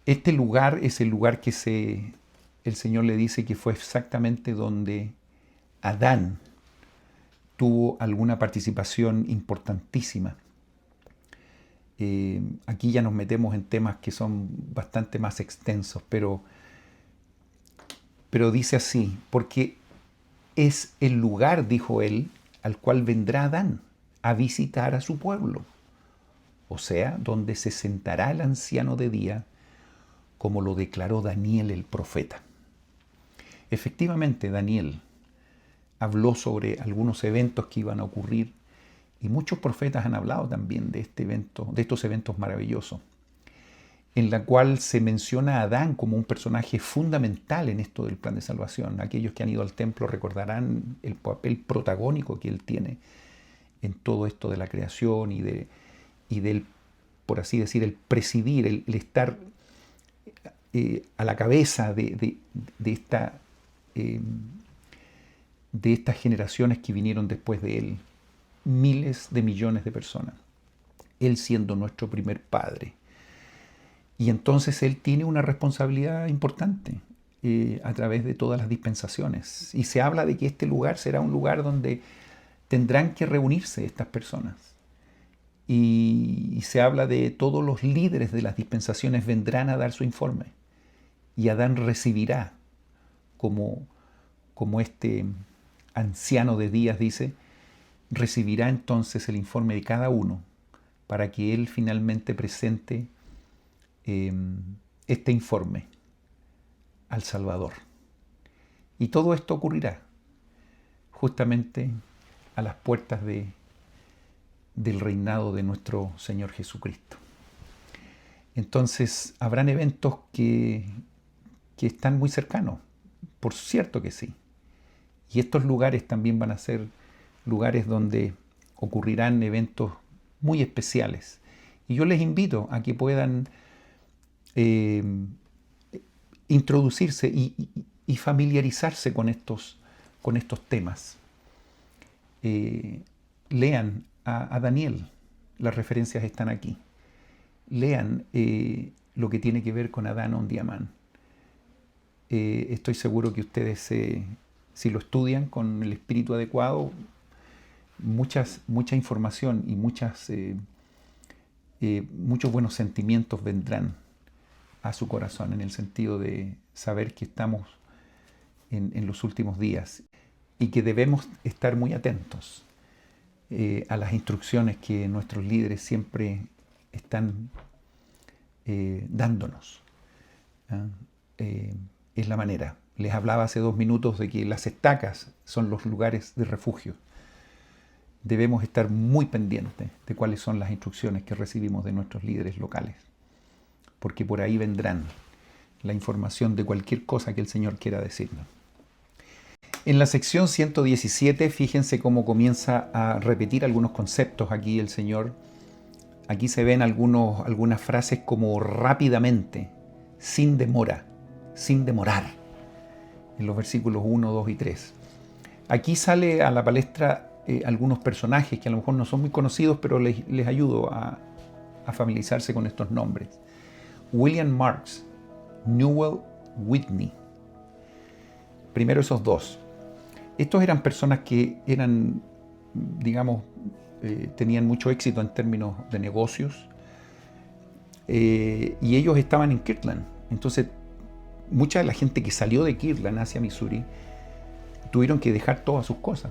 este lugar es el lugar que el Señor le dice que fue exactamente donde Adán tuvo alguna participación importantísima. Aquí ya nos metemos en temas que son bastante más extensos, pero dice así, porque es el lugar, dijo él, al cual vendrá Adán a visitar a su pueblo, o sea, donde se sentará el anciano de día, como lo declaró Daniel el profeta. Efectivamente, Daniel habló sobre algunos eventos que iban a ocurrir, y muchos profetas han hablado también de estos eventos maravillosos, en la cual se menciona a Adán como un personaje fundamental en esto del plan de salvación. Aquellos que han ido al templo recordarán el papel protagónico que él tiene en todo esto de la creación y del, por así decir, el presidir, el estar a la cabeza de estas generaciones que vinieron después de él. Miles de millones de personas. Él siendo nuestro primer padre. Y entonces él tiene una responsabilidad importante a través de todas las dispensaciones. Y se habla de que este lugar será un lugar donde tendrán que reunirse estas personas. Y se habla de todos los líderes de las dispensaciones vendrán a dar su informe. Y Adán recibirá, como este anciano de días dice, recibirá entonces el informe de cada uno para que él finalmente presente este informe al Salvador. Y todo esto ocurrirá justamente a las puertas del reinado de nuestro Señor Jesucristo. Entonces habrán eventos que están muy cercanos, por cierto que sí. Y estos lugares también van a ser lugares donde ocurrirán eventos muy especiales. Y yo les invito a que puedan introducirse y familiarizarse con estos temas. Lean a Daniel, las referencias están aquí. Lean lo que tiene que ver con Adán-on-Diamán. Estoy seguro que ustedes, si lo estudian con el espíritu adecuado, mucha información y muchos buenos sentimientos vendrán a su corazón, en el sentido de saber que estamos en los últimos días y que debemos estar muy atentos a las instrucciones que nuestros líderes siempre están dándonos. Es la manera. Les hablaba hace 2 minutos de que las estacas son los lugares de refugio. Debemos estar muy pendientes de cuáles son las instrucciones que recibimos de nuestros líderes locales, porque por ahí vendrán la información de cualquier cosa que el Señor quiera decirnos. En la sección 117, fíjense cómo comienza a repetir algunos conceptos aquí el Señor. Aquí se ven algunas frases como rápidamente, sin demora, sin demorar, en los versículos 1, 2 y 3. Aquí sale a la palestra algunos personajes que a lo mejor no son muy conocidos, pero les ayudo a familiarizarse con estos nombres. William Marks, Newell Whitney. Primero esos dos. Estos eran personas que eran, digamos, tenían mucho éxito en términos de negocios, y ellos estaban en Kirtland. Entonces, mucha de la gente que salió de Kirtland hacia Missouri tuvieron que dejar todas sus cosas.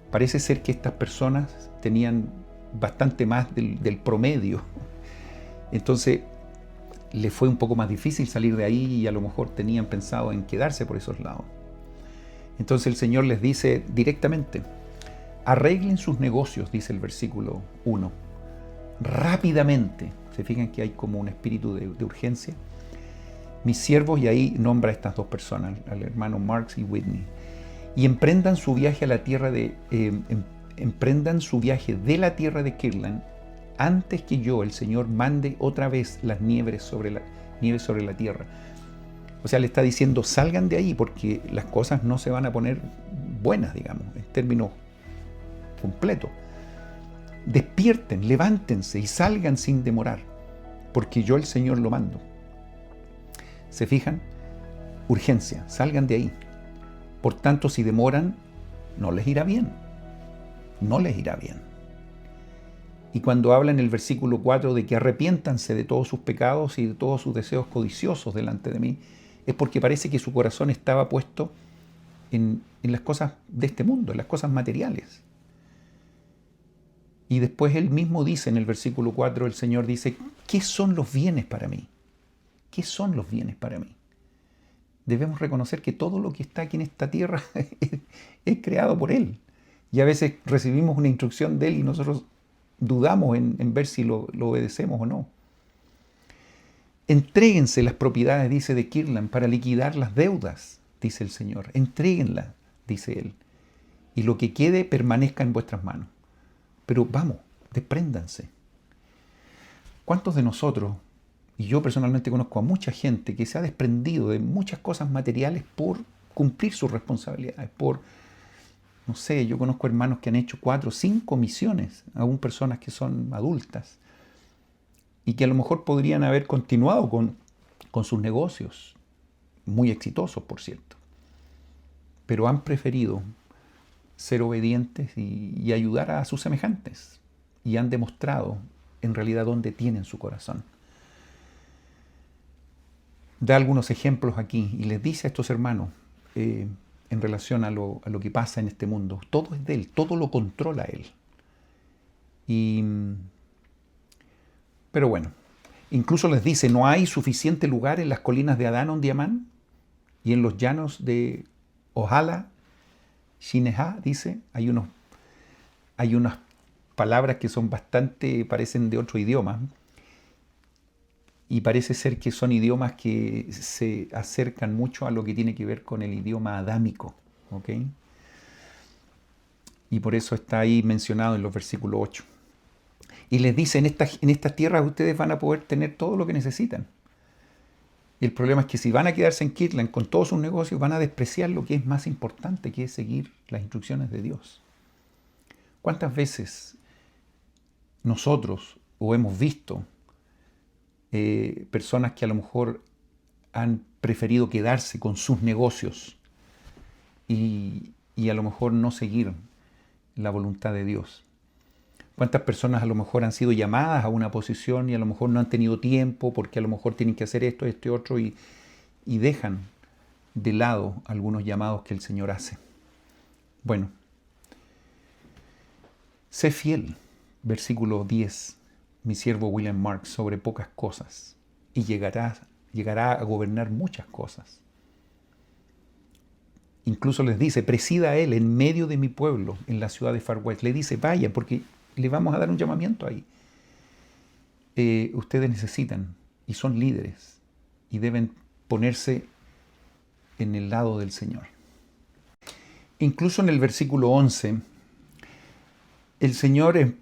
Parece ser que estas personas tenían bastante más del promedio. Entonces, les fue un poco más difícil salir de ahí y a lo mejor tenían pensado en quedarse por esos lados. Entonces el Señor les dice directamente, arreglen sus negocios, dice el versículo 1, rápidamente. Se fijan que hay como un espíritu de urgencia. Mis siervos, y ahí nombra a estas dos personas, al hermano Marks y Whitney, y emprendan su viaje a la tierra emprendan su viaje de la tierra de Kirtland antes que yo, el Señor, mande otra vez las nieves sobre la tierra. O sea, le está diciendo, salgan de ahí porque las cosas no se van a poner buenas, digamos, en términos completos. Despierten, levántense y salgan sin demorar, porque yo, el Señor, lo mando. ¿Se fijan? Urgencia, salgan de ahí. Por tanto, si demoran, no les irá bien. No les irá bien. Y cuando habla en el versículo 4 de que arrepiéntanse de todos sus pecados y de todos sus deseos codiciosos delante de mí, es porque parece que su corazón estaba puesto en las cosas de este mundo, en las cosas materiales. Y después él mismo dice en el versículo 4, el Señor dice, ¿qué son los bienes para mí? ¿Qué son los bienes para mí? Debemos reconocer que todo lo que está aquí en esta tierra es creado por Él. Y a veces recibimos una instrucción de Él y nosotros dudamos en ver si lo obedecemos o no. Entréguense las propiedades, dice, de Kirtland para liquidar las deudas, dice el Señor. Entréguenlas, dice Él. Y lo que quede permanezca en vuestras manos. Pero vamos, despréndanse. ¿Cuántos de nosotros, y yo personalmente conozco a mucha gente que se ha desprendido de muchas cosas materiales por cumplir sus responsabilidades, no sé, yo conozco hermanos que han hecho 4 o 5 misiones, aún personas que son adultas, y que a lo mejor podrían haber continuado con sus negocios, muy exitosos, por cierto, pero han preferido ser obedientes y ayudar a sus semejantes, y han demostrado en realidad dónde tienen su corazón. Da algunos ejemplos aquí y les dice a estos hermanos en relación a lo que pasa en este mundo. Todo es de Él, todo lo controla Él. Pero bueno, incluso les dice, no hay suficiente lugar en las colinas de Adán on Diamán y en los llanos de Ojalá, Shinehá, dice, hay unas palabras que son parecen de otro idioma, y parece ser que son idiomas que se acercan mucho a lo que tiene que ver con el idioma adámico, ¿ok? Y por eso está ahí mencionado en los versículos 8. Y les dice, en estas tierras ustedes van a poder tener todo lo que necesitan. Y el problema es que si van a quedarse en Kirtland con todos sus negocios, van a despreciar lo que es más importante, que es seguir las instrucciones de Dios. ¿Cuántas veces nosotros o hemos visto personas que a lo mejor han preferido quedarse con sus negocios y a lo mejor no seguir la voluntad de Dios? ¿Cuántas personas a lo mejor han sido llamadas a una posición y a lo mejor no han tenido tiempo porque a lo mejor tienen que hacer esto, otro y dejan de lado algunos llamados que el Señor hace. Bueno, sé fiel, versículo 10, mi siervo William Marks, sobre pocas cosas, y llegará a gobernar muchas cosas. Incluso les dice, presida a él en medio de mi pueblo, en la ciudad de Far West. Le dice, vaya, porque le vamos a dar un llamamiento ahí. Ustedes necesitan y son líderes y deben ponerse en el lado del Señor. Incluso en el versículo 11, el Señor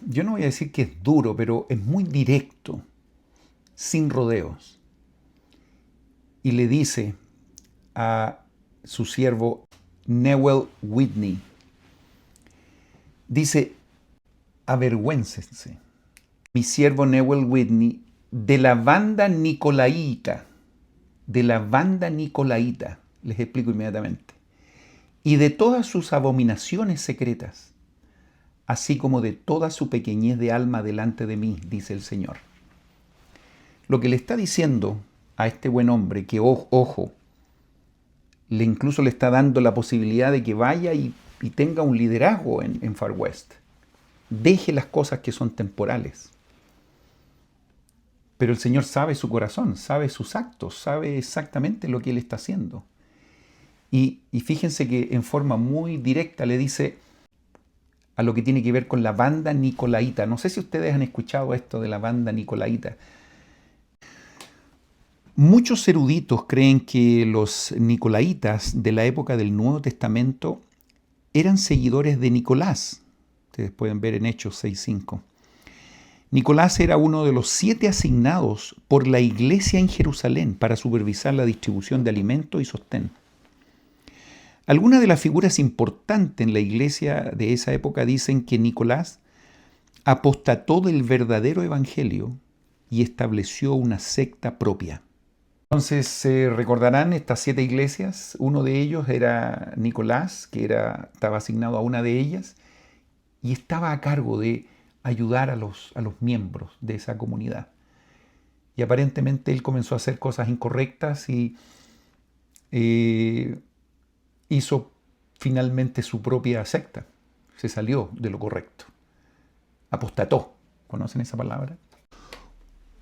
yo no voy a decir que es duro, pero es muy directo, sin rodeos. Y le dice a su siervo Newell Whitney, dice, avergüéncense, mi siervo Newell Whitney, de la banda nicolaíta, les explico inmediatamente, y de todas sus abominaciones secretas, así como de toda su pequeñez de alma delante de mí, dice el Señor. Lo que le está diciendo a este buen hombre, que ojo, incluso le está dando la posibilidad de que vaya y tenga un liderazgo en Far West. Deje las cosas que son temporales. Pero el Señor sabe su corazón, sabe sus actos, sabe exactamente lo que Él está haciendo. Y fíjense que en forma muy directa le dice a lo que tiene que ver con la banda nicolaíta. No sé si ustedes han escuchado esto de la banda nicolaíta. Muchos eruditos creen que los nicolaitas de la época del Nuevo Testamento eran seguidores de Nicolás. Ustedes pueden ver en Hechos 6:5. Nicolás era uno de los 7 asignados por la iglesia en Jerusalén para supervisar la distribución de alimentos y sostén. Algunas de las figuras importantes en la iglesia de esa época dicen que Nicolás apostató del verdadero evangelio y estableció una secta propia. Entonces se recordarán estas 7 iglesias. Uno de ellos era Nicolás, que estaba asignado a una de ellas y estaba a cargo de ayudar a los miembros de esa comunidad. Y aparentemente él comenzó a hacer cosas incorrectas y hizo finalmente su propia secta. Se salió de lo correcto. Apostató. ¿Conocen esa palabra?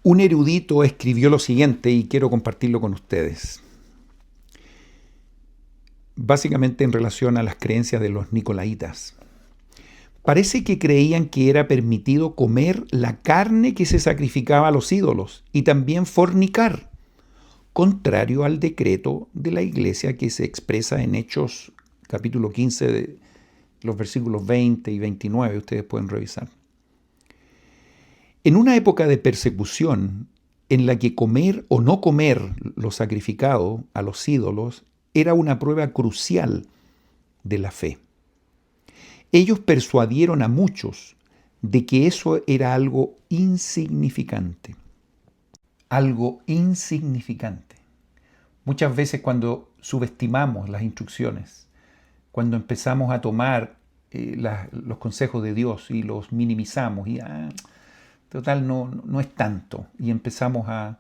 Un erudito escribió lo siguiente y quiero compartirlo con ustedes. Básicamente en relación a las creencias de los nicolaitas. Parece que creían que era permitido comer la carne que se sacrificaba a los ídolos y también fornicar, contrario al decreto de la iglesia que se expresa en Hechos capítulo 15, de los versículos 20 y 29, ustedes pueden revisar. En una época de persecución en la que comer o no comer lo sacrificado a los ídolos era una prueba crucial de la fe. Ellos persuadieron a muchos de que eso era algo insignificante. Algo insignificante. Muchas veces cuando subestimamos las instrucciones, cuando empezamos a tomar los consejos de Dios y los minimizamos y total no es tanto, y empezamos a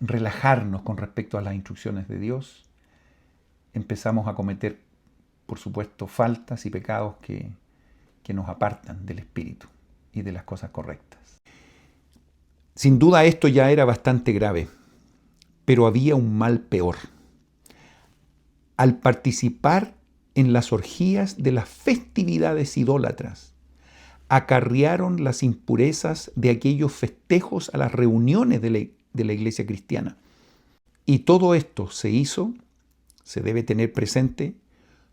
relajarnos con respecto a las instrucciones de Dios, empezamos a cometer, por supuesto, faltas y pecados que nos apartan del Espíritu y de las cosas correctas. Sin duda esto ya era bastante grave, pero había un mal peor. Al participar en las orgías de las festividades idólatras, acarrearon las impurezas de aquellos festejos a las reuniones de la iglesia cristiana. Y todo esto se hizo, se debe tener presente,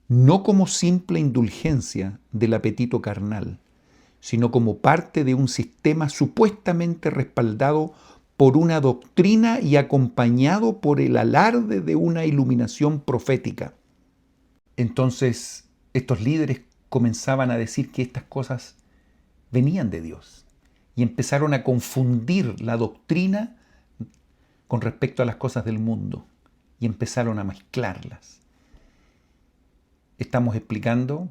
no como simple indulgencia del apetito carnal, sino como parte de un sistema supuestamente respaldado por una doctrina y acompañado por el alarde de una iluminación profética. Entonces, estos líderes comenzaban a decir que estas cosas venían de Dios y empezaron a confundir la doctrina con respecto a las cosas del mundo y empezaron a mezclarlas. Estamos explicando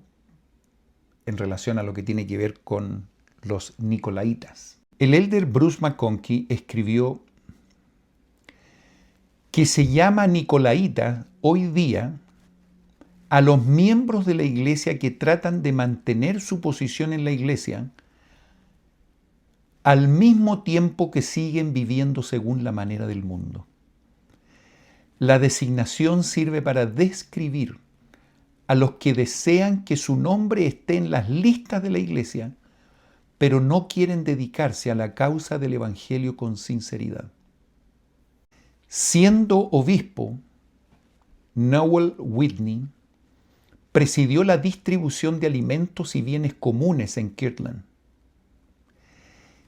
en relación a lo que tiene que ver con los nicolaitas. El elder Bruce McConkie escribió que se llama nicolaíta hoy día a los miembros de la iglesia que tratan de mantener su posición en la iglesia al mismo tiempo que siguen viviendo según la manera del mundo. La designación sirve para describir a los que desean que su nombre esté en las listas de la iglesia, pero no quieren dedicarse a la causa del evangelio con sinceridad. Siendo obispo, Noel Whitney presidió la distribución de alimentos y bienes comunes en Kirtland.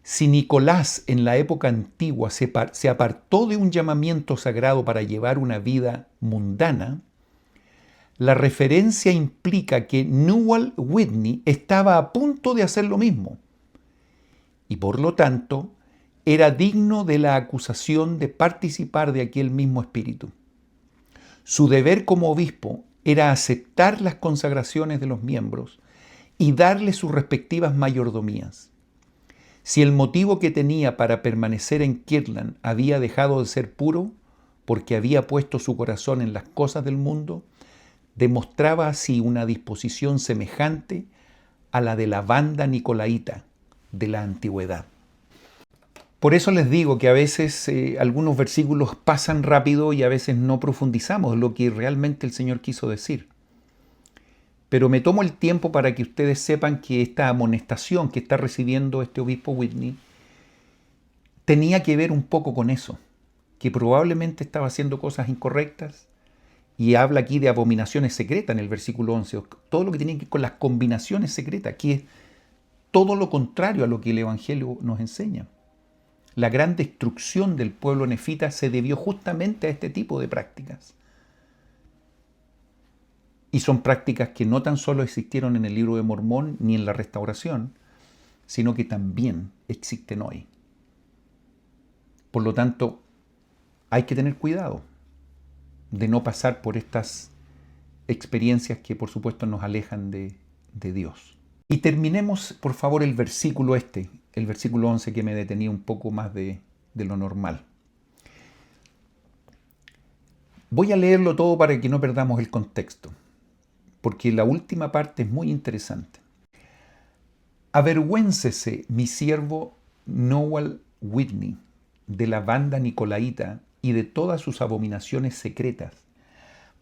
Si Nicolás en la época antigua se apartó de un llamamiento sagrado para llevar una vida mundana, la referencia implica que Noel Whitney estaba a punto de hacer lo mismo y por lo tanto era digno de la acusación de participar de aquel mismo espíritu. Su deber como obispo era aceptar las consagraciones de los miembros y darles sus respectivas mayordomías. Si el motivo que tenía para permanecer en Kirtland había dejado de ser puro porque había puesto su corazón en las cosas del mundo, demostraba así una disposición semejante a la de la banda nicolaíta de la antigüedad. Por eso les digo que a veces algunos versículos pasan rápido y a veces no profundizamos lo que realmente el Señor quiso decir. Pero me tomo el tiempo para que ustedes sepan que esta amonestación que está recibiendo este obispo Whitney tenía que ver un poco con eso, que probablemente estaba haciendo cosas incorrectas, y habla aquí de abominaciones secretas en el versículo 11, todo lo que tiene que ver con las combinaciones secretas, que es todo lo contrario a lo que el Evangelio nos enseña. La gran destrucción del pueblo nefita se debió justamente a este tipo de prácticas. Y son prácticas que no tan solo existieron en el Libro de Mormón ni en la Restauración, sino que también existen hoy. Por lo tanto, hay que tener cuidado de no pasar por estas experiencias que por supuesto nos alejan de Dios. Y terminemos por favor el versículo el versículo 11, que me detenía un poco más de lo normal. Voy a leerlo todo para que no perdamos el contexto, porque la última parte es muy interesante. Avergüéncese mi siervo Noel Whitney de la banda nicolaíta y de todas sus abominaciones secretas,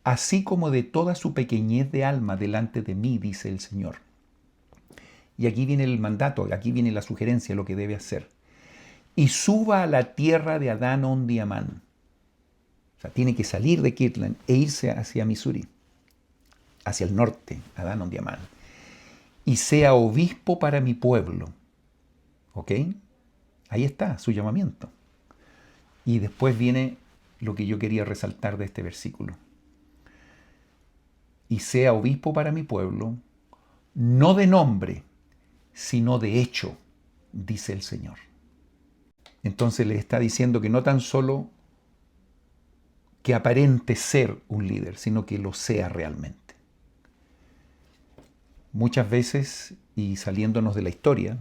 así como de toda su pequeñez de alma delante de mí, dice el Señor. Y aquí viene el mandato, aquí viene la sugerencia, lo que debe hacer. Y suba a la tierra de Adán Ondiamán. O sea, tiene que salir de Kirtland e irse hacia Missouri, hacia el norte, Adán Ondiamán. Y sea obispo para mi pueblo. ¿Ok? Ahí está su llamamiento. Y después viene lo que yo quería resaltar de este versículo. Y sea obispo para mi pueblo, no de nombre, sino de hecho, dice el Señor. Entonces le está diciendo que no tan solo que aparente ser un líder, sino que lo sea realmente. Muchas veces, y saliéndonos de la historia,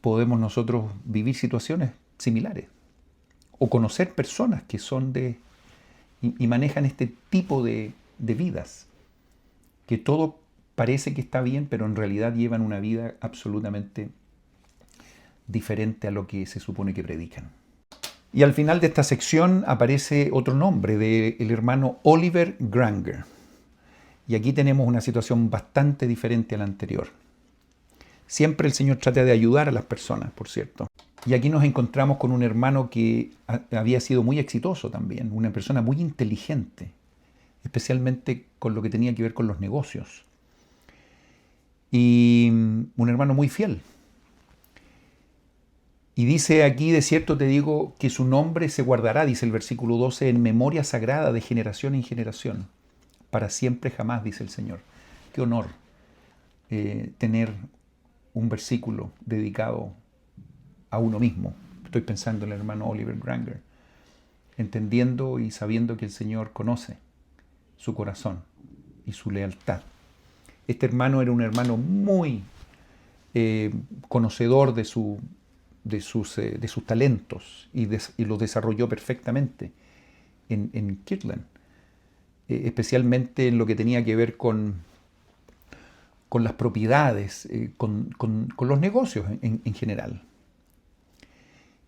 podemos nosotros vivir situaciones similares o conocer personas que son y manejan este tipo de vidas, que todo parece que está bien, pero en realidad llevan una vida absolutamente diferente a lo que se supone que predican. Y al final de esta sección aparece otro nombre del hermano Oliver Granger. Y aquí tenemos una situación bastante diferente a la anterior. Siempre el Señor trata de ayudar a las personas, por cierto. Y aquí nos encontramos con un hermano que había sido muy exitoso también, una persona muy inteligente, especialmente con lo que tenía que ver con los negocios. Y un hermano muy fiel. Y dice aquí, de cierto te digo, que su nombre se guardará, dice el versículo 12, en memoria sagrada de generación en generación, para siempre jamás, dice el Señor. Qué honor tener un versículo dedicado a uno mismo. Estoy pensando en el hermano Oliver Granger, entendiendo y sabiendo que el Señor conoce su corazón y su lealtad. Este hermano era un hermano muy conocedor de sus talentos y los desarrolló perfectamente. en Kirtland, especialmente en lo que tenía que ver con las propiedades, con los negocios en general.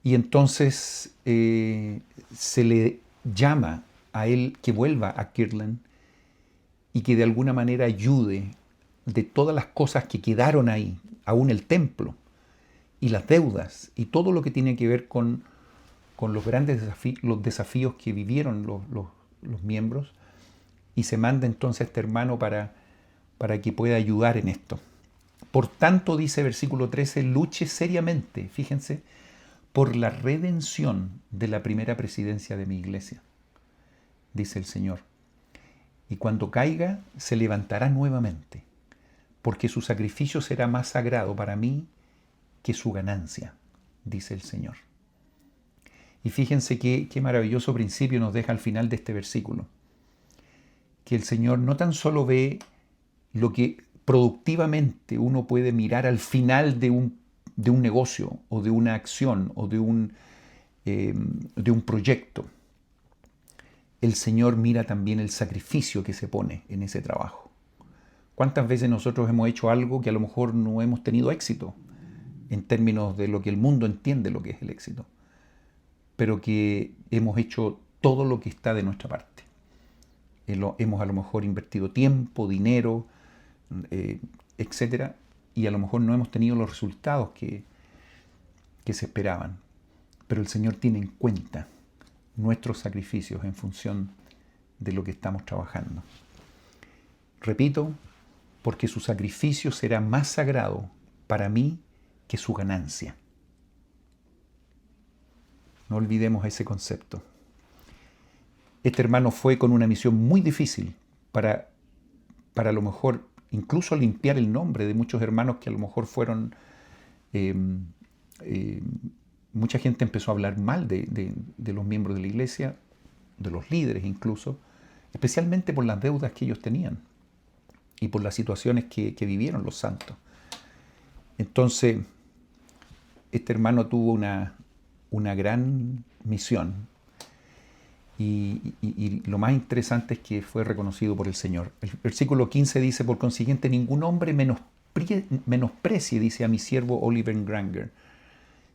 Y entonces se le llama a él que vuelva a Kirtland y que de alguna manera ayude de todas las cosas que quedaron ahí, aún el templo y las deudas y todo lo que tiene que ver con los grandes desafíos que vivieron los miembros, y se manda entonces a este hermano para que pueda ayudar en esto. Por tanto, dice versículo 13, luche seriamente, fíjense, por la redención de la primera presidencia de mi iglesia, dice el Señor. Y cuando caiga, se levantará nuevamente, porque su sacrificio será más sagrado para mí que su ganancia, dice el Señor. Y fíjense qué maravilloso principio nos deja al final de este versículo, que el Señor no tan solo ve lo que productivamente uno puede mirar al final de un negocio o de una acción o de un proyecto. El Señor mira también el sacrificio que se pone en ese trabajo. ¿Cuántas veces nosotros hemos hecho algo que a lo mejor no hemos tenido éxito en términos de lo que el mundo entiende lo que es el éxito, pero que hemos hecho todo lo que está de nuestra parte? Hemos a lo mejor invertido tiempo, dinero, etcétera, y a lo mejor no hemos tenido los resultados que se esperaban. Pero el Señor tiene en cuenta nuestros sacrificios en función de lo que estamos trabajando. Repito, porque su sacrificio será más sagrado para mí que su ganancia. No olvidemos ese concepto. Este hermano fue con una misión muy difícil para a lo mejor incluso limpiar el nombre de muchos hermanos que a lo mejor fueron... mucha gente empezó a hablar mal de los miembros de la iglesia, de los líderes incluso, especialmente por las deudas que ellos tenían y por las situaciones que vivieron los santos. Entonces, este hermano tuvo una gran misión. Y lo más interesante es que fue reconocido por el Señor. El versículo 15 dice, por consiguiente, ningún hombre menosprecie, dice, a mi siervo Oliver Granger,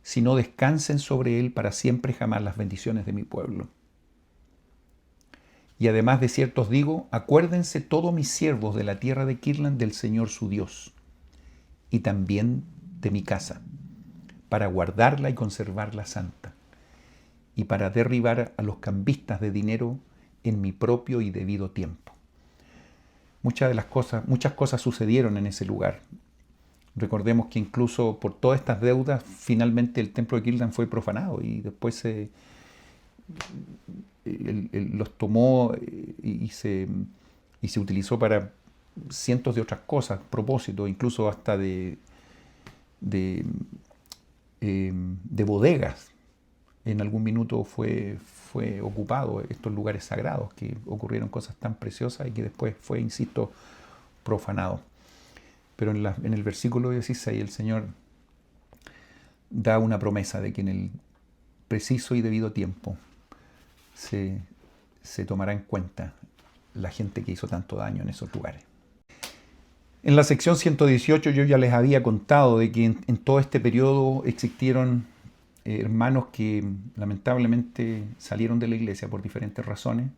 sino descansen sobre él para siempre jamás las bendiciones de mi pueblo. Y además de cierto os digo, acuérdense todos mis siervos de la tierra de Kirtland del Señor su Dios, y también de mi casa, para guardarla y conservarla santa, y para derribar a los cambistas de dinero en mi propio y debido tiempo. Muchas cosas sucedieron en ese lugar. Recordemos que incluso por todas estas deudas, finalmente el templo de Kirtland fue profanado y después los tomó y se utilizó para cientos de otras cosas, propósitos, incluso hasta de bodegas. En algún minuto fue ocupado estos lugares sagrados, que ocurrieron cosas tan preciosas y que después fue, insisto, profanado. Pero en el versículo 16 el Señor da una promesa de que en el preciso y debido tiempo se tomará en cuenta la gente que hizo tanto daño en esos lugares. En la sección 118 yo ya les había contado de que en todo este periodo existieron hermanos que lamentablemente salieron de la iglesia por diferentes razones,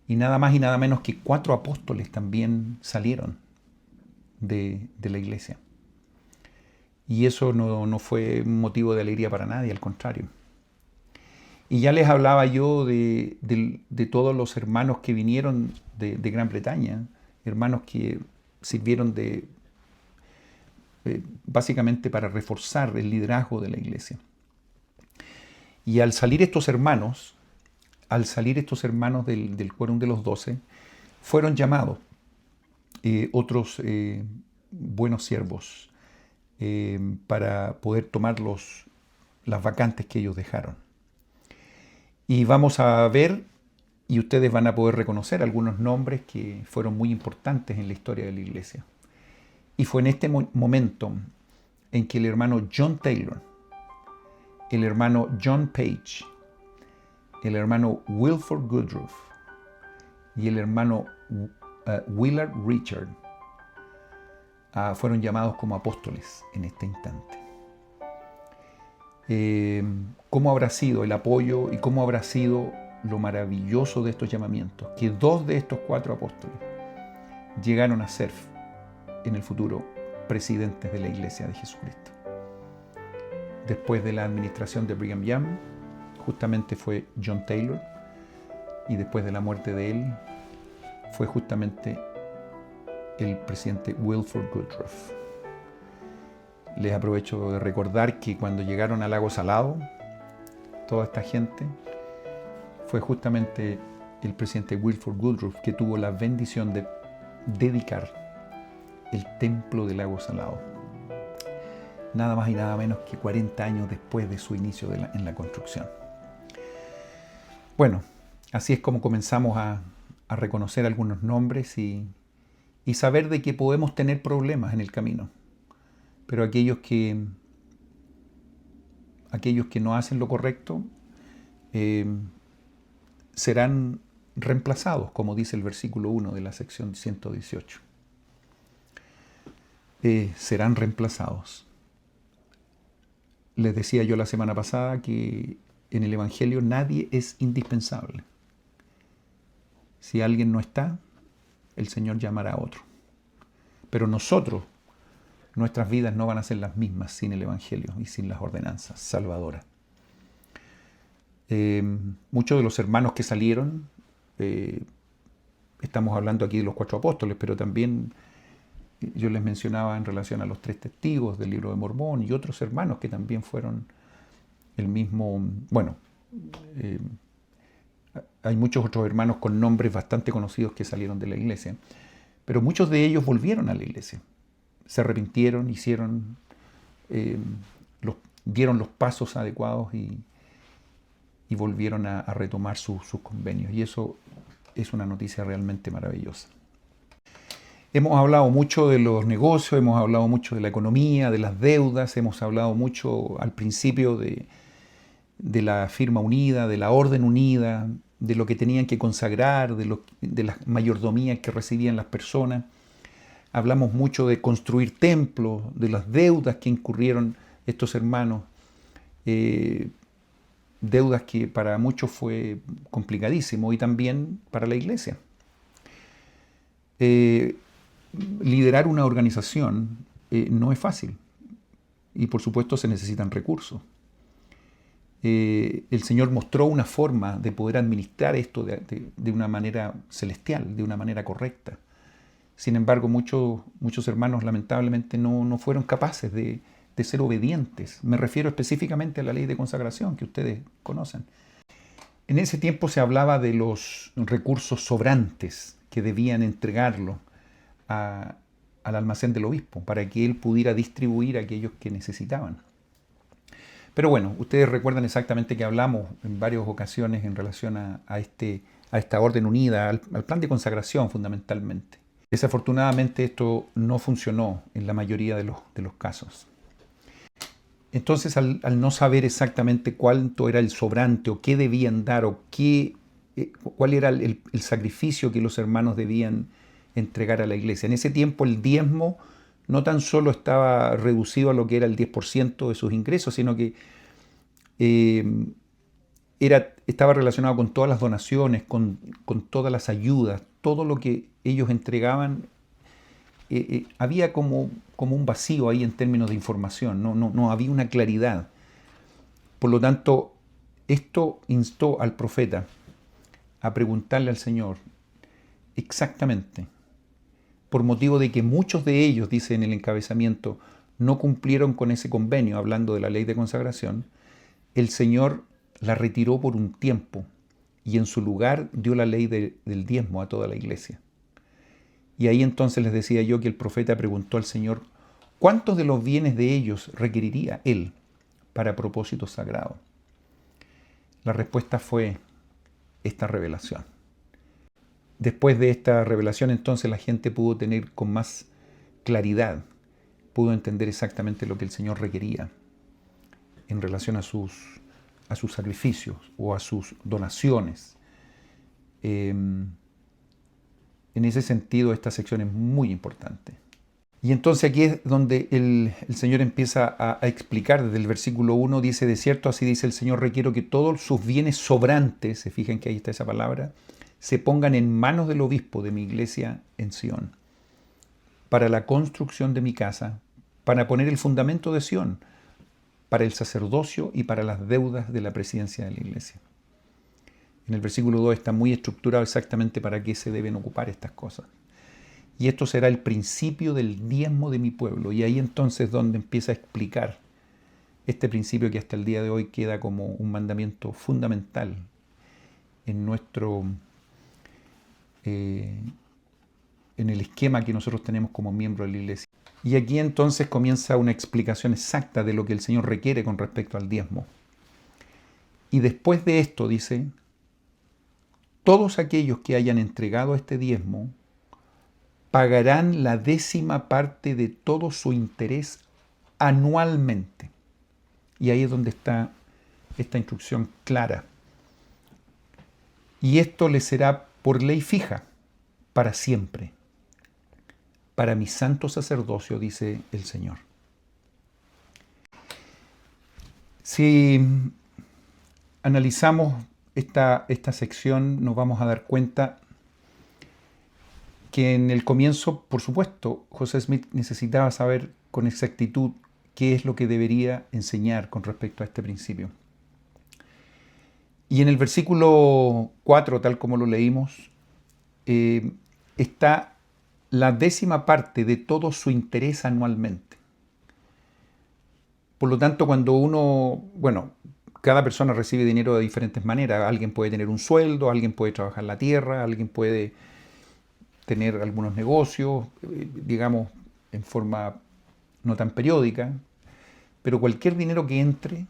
y nada más y nada menos que 4 apóstoles también salieron de la iglesia. Y eso no fue un motivo de alegría para nadie, al contrario. Y ya les hablaba yo de todos los hermanos que vinieron de Gran Bretaña, hermanos que sirvieron básicamente para reforzar el liderazgo de la iglesia. Y al salir estos hermanos del quórum de los 12, fueron llamados otros buenos siervos para poder tomar las vacantes que ellos dejaron. Y vamos a ver, y ustedes van a poder reconocer algunos nombres que fueron muy importantes en la historia de la iglesia. Y fue en este momento en que el hermano John Taylor, el hermano John Page el hermano Wilford Woodruff y el hermano Willard Richard fueron llamados como apóstoles en este instante. ¿Cómo habrá sido el apoyo y cómo habrá sido lo maravilloso de estos llamamientos? Que 2 de estos 4 apóstoles llegaron a ser en el futuro presidentes de la Iglesia de Jesucristo. Después de la administración de Brigham Young, justamente fue John Taylor, y después de la muerte de él, fue justamente el presidente Wilford Woodruff. Les aprovecho de recordar que cuando llegaron al Lago Salado, toda esta gente, fue justamente el presidente Wilford Woodruff que tuvo la bendición de dedicar el templo del Lago Salado. Nada más y nada menos que 40 años después de su inicio en la construcción. Bueno, así es como comenzamos a reconocer algunos nombres y saber de que podemos tener problemas en el camino. Pero aquellos que no hacen lo correcto serán reemplazados, como dice el versículo 1 de la sección 118. Serán reemplazados. Les decía yo la semana pasada que en el Evangelio nadie es indispensable. Si alguien no está, el Señor llamará a otro. Pero nosotros, nuestras vidas no van a ser las mismas sin el Evangelio y sin las ordenanzas salvadoras. Muchos de los hermanos que salieron, estamos hablando aquí de los 4 apóstoles, pero también yo les mencionaba en relación a los 3 testigos del libro de Mormón y otros hermanos que también fueron el mismo, hay muchos otros hermanos con nombres bastante conocidos que salieron de la iglesia, pero muchos de ellos volvieron a la iglesia, se arrepintieron, dieron los pasos adecuados y volvieron a retomar sus convenios, y eso es una noticia realmente maravillosa. Hemos hablado mucho de los negocios, hemos hablado mucho de la economía, de las deudas, hemos hablado mucho al principio de la firma unida, de la orden unida, de lo que tenían que consagrar, de las mayordomías que recibían las personas. Hablamos mucho de construir templos, de las deudas que incurrieron estos hermanos, deudas que para muchos fue complicadísimo y también para la iglesia. Liderar una organización no es fácil y por supuesto se necesitan recursos. El Señor mostró una forma de poder administrar esto de una manera celestial, de una manera correcta. Sin embargo, muchos hermanos lamentablemente no fueron capaces de ser obedientes. Me refiero específicamente a la ley de consagración que ustedes conocen. En ese tiempo se hablaba de los recursos sobrantes que debían entregarlo al almacén del obispo para que él pudiera distribuir a aquellos que necesitaban. Pero bueno, ustedes recuerdan exactamente que hablamos en varias ocasiones en relación a esta orden unida, al plan de consagración fundamentalmente. Desafortunadamente esto no funcionó en la mayoría de los casos. Entonces, al no saber exactamente cuánto era el sobrante o qué debían dar o cuál era el sacrificio que los hermanos debían entregar a la iglesia. En ese tiempo el diezmo no tan solo estaba reducido a lo que era el 10% de sus ingresos, sino que estaba relacionado con todas las donaciones, con todas las ayudas, todo lo que ellos entregaban. Había como un vacío ahí en términos de información, no había una claridad. Por lo tanto, esto instó al profeta a preguntarle al Señor exactamente, por motivo de que muchos de ellos, dice en el encabezamiento, no cumplieron con ese convenio, hablando de la ley de consagración, el Señor la retiró por un tiempo y en su lugar dio la ley del diezmo a toda la iglesia. Y ahí entonces les decía yo que el profeta preguntó al Señor, ¿cuántos de los bienes de ellos requeriría Él para propósitos sagrados? La respuesta fue esta revelación. Después de esta revelación, entonces la gente pudo tener con más claridad, pudo entender exactamente lo que el Señor requería en relación a sus a sus sacrificios o a sus donaciones. En ese sentido, esta sección es muy importante. Y entonces aquí es donde el Señor empieza a explicar desde el versículo 1, dice, de cierto, así dice el Señor, requiero que todos sus bienes sobrantes, se fijan que ahí está esa palabra, se pongan en manos del obispo de mi iglesia en Sión, para la construcción de mi casa, para poner el fundamento de Sión, para el sacerdocio y para las deudas de la presidencia de la iglesia. En el versículo 2 está muy estructurado exactamente para qué se deben ocupar estas cosas. Y esto será el principio del diezmo de mi pueblo. Y ahí entonces donde empieza a explicar este principio que hasta el día de hoy queda como un mandamiento fundamental en nuestro, en el esquema que nosotros tenemos como miembros de la iglesia. Y aquí entonces comienza una explicación exacta de lo que el Señor requiere con respecto al diezmo. Y después de esto dice, todos aquellos que hayan entregado este diezmo pagarán la 10ª parte de todo su interés anualmente. Y ahí es donde está esta instrucción clara. Y esto les será por ley fija, para siempre, para mi santo sacerdocio, dice el Señor. Si analizamos esta sección, nos vamos a dar cuenta que en el comienzo, por supuesto, José Smith necesitaba saber con exactitud qué es lo que debería enseñar con respecto a este principio. Y en el versículo 4, tal como lo leímos, está la 10ª parte de todo su interés anualmente. Por lo tanto, cuando cada persona recibe dinero de diferentes maneras. Alguien puede tener un sueldo, alguien puede trabajar la tierra, alguien puede tener algunos negocios, digamos, en forma no tan periódica, pero cualquier dinero que entre,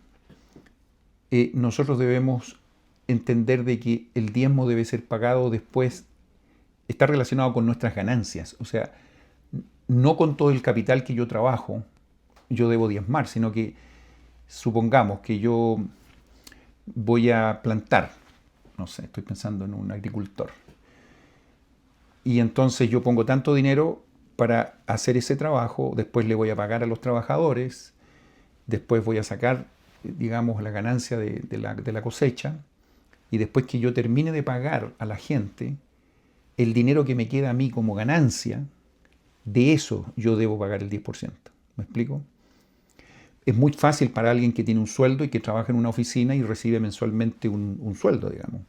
nosotros debemos entender de que el diezmo debe ser pagado después, está relacionado con nuestras ganancias, o sea, no con todo el capital que yo trabajo, yo debo diezmar, sino que supongamos que yo voy a plantar, no sé, estoy pensando en un agricultor, y entonces yo pongo tanto dinero para hacer ese trabajo, después le voy a pagar a los trabajadores, después voy a sacar, digamos, la ganancia de la cosecha, y después que yo termine de pagar a la gente, el dinero que me queda a mí como ganancia, de eso yo debo pagar el 10%. ¿Me explico? Es muy fácil para alguien que tiene un sueldo y que trabaja en una oficina y recibe mensualmente un sueldo, digamos.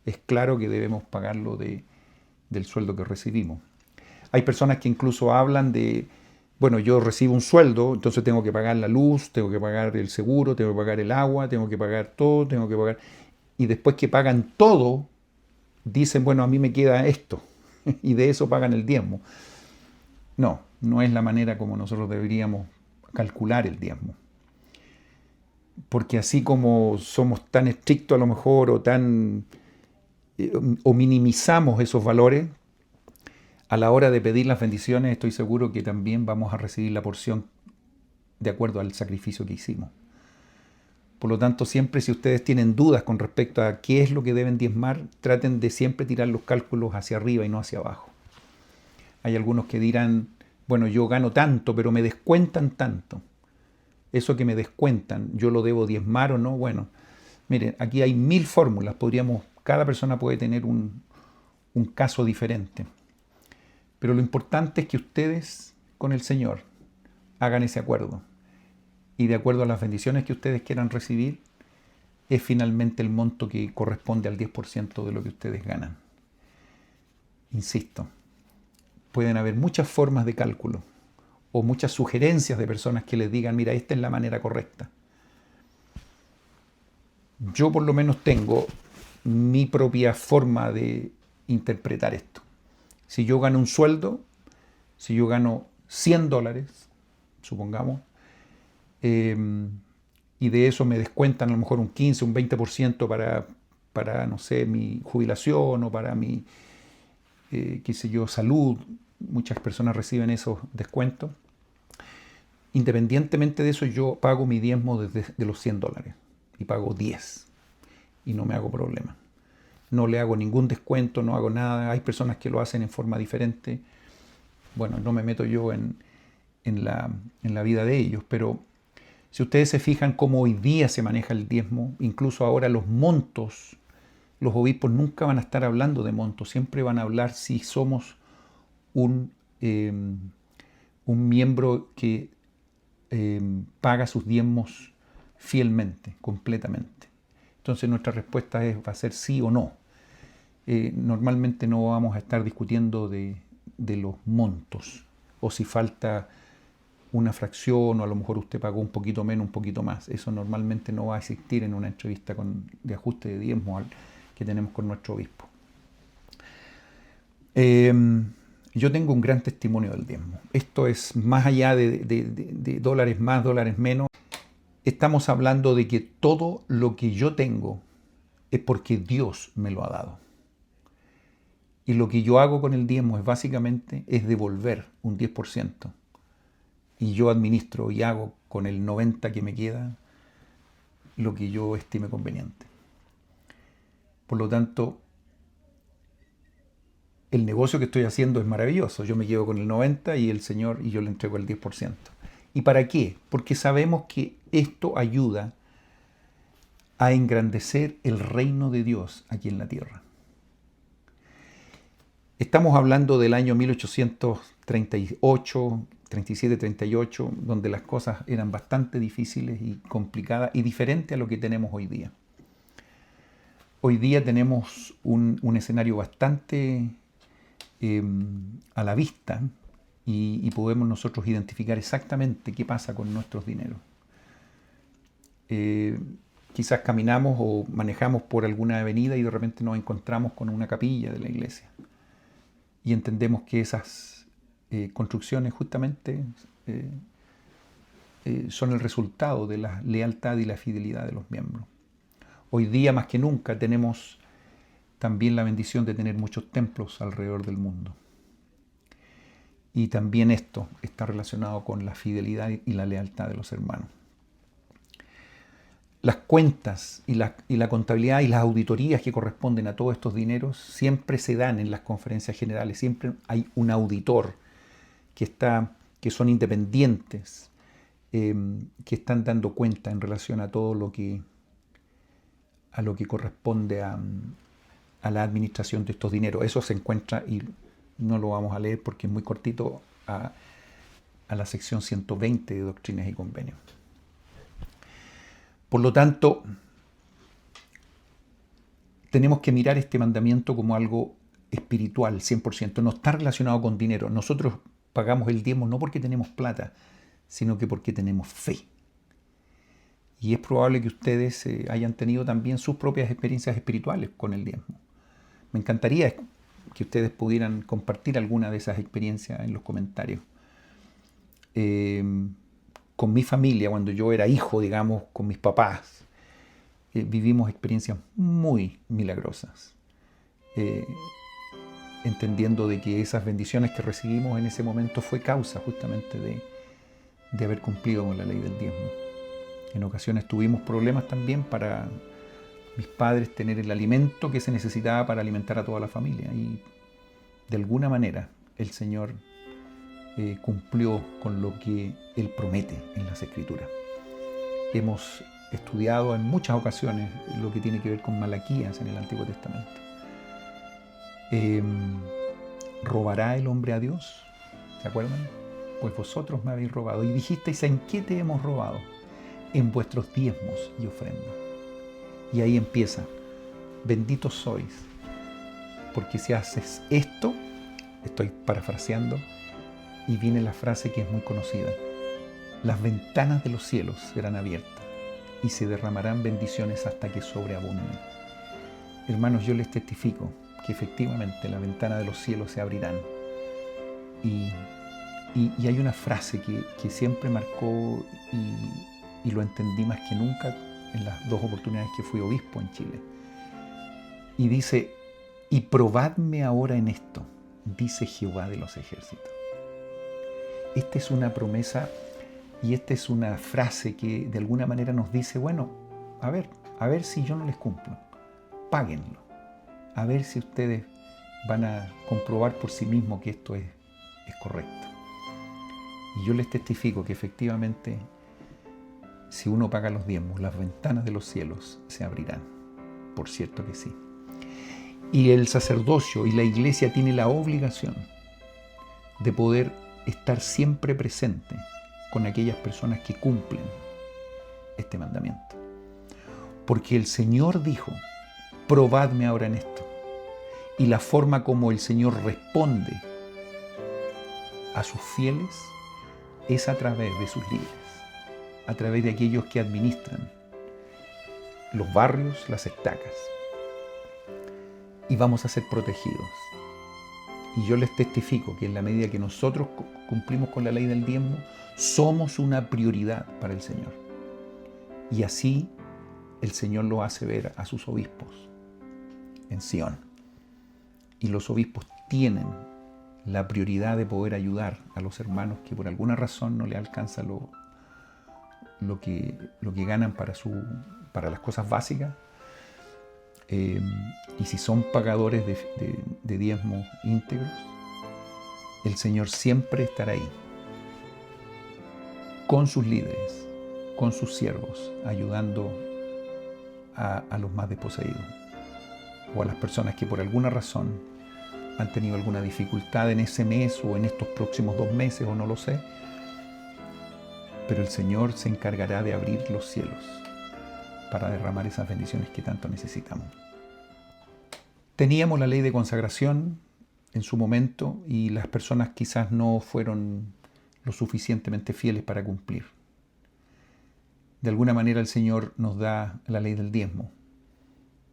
Es claro que debemos pagarlo del sueldo que recibimos. Hay personas que incluso hablan de, bueno, yo recibo un sueldo, entonces tengo que pagar la luz, tengo que pagar el seguro, tengo que pagar el agua, tengo que pagar todo, tengo que pagar... Y después que pagan todo, dicen, bueno, a mí me queda esto, y de eso pagan el diezmo. No, no es la manera como nosotros deberíamos calcular el diezmo. Porque así como somos tan estrictos a lo mejor o minimizamos esos valores, a la hora de pedir las bendiciones estoy seguro que también vamos a recibir la porción de acuerdo al sacrificio que hicimos. Por lo tanto, siempre si ustedes tienen dudas con respecto a qué es lo que deben diezmar, traten de siempre tirar los cálculos hacia arriba y no hacia abajo. Hay algunos que dirán, bueno, yo gano tanto, pero me descuentan tanto. Eso que me descuentan, ¿yo lo debo diezmar o no? Bueno, miren, aquí hay 1000 fórmulas. Cada persona puede tener un caso diferente. Pero lo importante es que ustedes con el Señor hagan ese acuerdo. Y de acuerdo a las bendiciones que ustedes quieran recibir, es finalmente el monto que corresponde al 10% de lo que ustedes ganan. Insisto, pueden haber muchas formas de cálculo o muchas sugerencias de personas que les digan, mira, esta es la manera correcta. Yo por lo menos tengo mi propia forma de interpretar esto. Si yo gano un sueldo, si yo gano $100, supongamos, y de eso me descuentan a lo mejor un 15, un 20% para, no sé, mi jubilación o para mi, qué sé yo, salud. Muchas personas reciben esos descuentos. Independientemente de eso, yo pago mi diezmo de los $100. y pago 10 y no me hago problema. No le hago ningún descuento, no hago nada. Hay personas que lo hacen en forma diferente. Bueno, no me meto yo en la vida de ellos, pero si ustedes se fijan cómo hoy día se maneja el diezmo, incluso ahora los montos, los obispos nunca van a estar hablando de montos, siempre van a hablar si somos un miembro que paga sus diezmos fielmente, completamente. Entonces nuestra respuesta va a ser sí o no. Normalmente no vamos a estar discutiendo de los montos, o si falta una fracción, o a lo mejor usted pagó un poquito menos, un poquito más. Eso normalmente no va a existir en una entrevista de ajuste de diezmo que tenemos con nuestro obispo. Yo tengo un gran testimonio del diezmo. Esto es más allá de dólares más, dólares menos. Estamos hablando de que todo lo que yo tengo es porque Dios me lo ha dado. Y lo que yo hago con el diezmo es devolver un 10%. Y yo administro y hago con el 90% que me queda lo que yo estime conveniente. Por lo tanto, el negocio que estoy haciendo es maravilloso. Yo me quedo con el 90% y yo le entrego el 10%. ¿Y para qué? Porque sabemos que esto ayuda a engrandecer el reino de Dios aquí en la tierra. Estamos hablando del año 1838, 37, 38, donde las cosas eran bastante difíciles y complicadas y diferentes a lo que tenemos hoy día. Hoy día tenemos un escenario bastante a la vista y podemos nosotros identificar exactamente qué pasa con nuestros dineros. Quizás caminamos o manejamos por alguna avenida y de repente nos encontramos con una capilla de la iglesia. Y entendemos que esas construcciones justamente son el resultado de la lealtad y la fidelidad de los miembros. Hoy día más que nunca tenemos también la bendición de tener muchos templos alrededor del mundo. Y también esto está relacionado con la fidelidad y la lealtad de los hermanos. Las cuentas y la contabilidad y las auditorías que corresponden a todos estos dineros siempre se dan en las conferencias generales. Siempre hay un auditor que son independientes, que están dando cuenta en relación a todo lo que corresponde a la administración de estos dineros. Eso se encuentra, y no lo vamos a leer porque es muy cortito, a la sección 120 de Doctrinas y Convenios. Por lo tanto, tenemos que mirar este mandamiento como algo espiritual, 100%. No está relacionado con dinero. Nosotros pagamos el diezmo no porque tenemos plata, sino que porque tenemos fe. Y es probable que ustedes hayan tenido también sus propias experiencias espirituales con el diezmo. Me encantaría que ustedes pudieran compartir alguna de esas experiencias en los comentarios. Con mi familia, cuando yo era hijo, digamos, con mis papás, vivimos experiencias muy milagrosas, entendiendo de que esas bendiciones que recibimos en ese momento fue causa justamente de haber cumplido con la ley del diezmo. En ocasiones tuvimos problemas también para mis padres tener el alimento que se necesitaba para alimentar a toda la familia, y de alguna manera el Señor cumplió con lo que Él promete en las Escrituras. Hemos estudiado en muchas ocasiones lo que tiene que ver con Malaquías en el Antiguo Testamento. ¿Robará el hombre a Dios? ¿Se acuerdan? Pues vosotros me habéis robado. Y dijisteis, ¿en qué te hemos robado? En vuestros diezmos y ofrendas. Y ahí empieza, benditos sois, porque si haces esto, estoy parafraseando, y viene la frase que es muy conocida: las ventanas de los cielos serán abiertas y se derramarán bendiciones hasta que sobreabunden. Hermanos, yo les testifico que efectivamente las ventanas de los cielos se abrirán. Y hay una frase que siempre marcó y lo entendí más que nunca en las 2 oportunidades que fui obispo en Chile. Y dice, y probadme ahora en esto, dice Jehová de los ejércitos. Esta es una promesa y esta es una frase que de alguna manera nos dice, bueno, a ver si yo no les cumplo. Páguenlo. A ver si ustedes van a comprobar por sí mismos que esto es correcto. Y yo les testifico que efectivamente, si uno paga los diezmos, las ventanas de los cielos se abrirán. Por cierto que sí. Y el sacerdocio y la iglesia tiene la obligación de poder estar siempre presente con aquellas personas que cumplen este mandamiento. Porque el Señor dijo, probadme ahora en esto. Y la forma como el Señor responde a sus fieles es a través de sus líderes, a través de aquellos que administran los barrios, las estacas. Y vamos a ser protegidos. Y yo les testifico que en la medida que nosotros cumplimos con la ley del diezmo, somos una prioridad para el Señor. Y así el Señor lo hace ver a sus obispos en Sion. Y los obispos tienen la prioridad de poder ayudar a los hermanos que por alguna razón no le alcanza lo que ganan para las cosas básicas. Y si son pagadores de diezmos íntegros, el Señor siempre estará ahí, con sus líderes, con sus siervos, ayudando a los más desposeídos, o a las personas que por alguna razón han tenido alguna dificultad en ese mes o en estos próximos 2 meses, o no lo sé. Pero el Señor se encargará de abrir los cielos para derramar esas bendiciones que tanto necesitamos. Teníamos la ley de consagración en su momento y las personas quizás no fueron lo suficientemente fieles para cumplir. De alguna manera el Señor nos da la ley del diezmo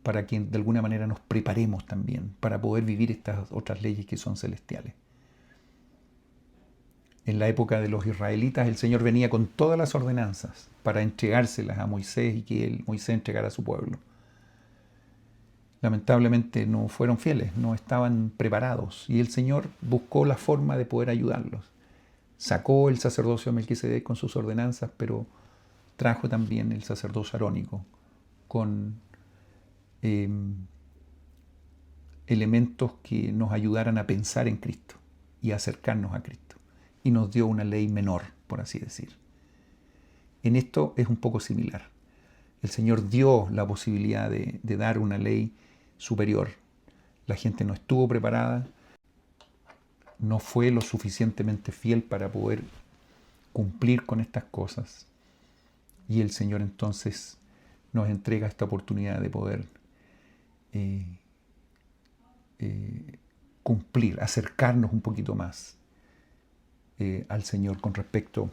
para que de alguna manera nos preparemos también para poder vivir estas otras leyes que son celestiales. En la época de los israelitas, el Señor venía con todas las ordenanzas para entregárselas a Moisés y que Moisés entregara a su pueblo. Lamentablemente no fueron fieles, no estaban preparados, y el Señor buscó la forma de poder ayudarlos. Sacó el sacerdocio de Melquisedec con sus ordenanzas, pero trajo también el sacerdocio arónico con elementos que nos ayudaran a pensar en Cristo y a acercarnos a Cristo. Y nos dio una ley menor, por así decir. En esto es un poco similar. El Señor dio la posibilidad de dar una ley superior. La gente no estuvo preparada, no fue lo suficientemente fiel para poder cumplir con estas cosas. Y el Señor entonces nos entrega esta oportunidad de poder cumplir, acercarnos un poquito más al Señor con respecto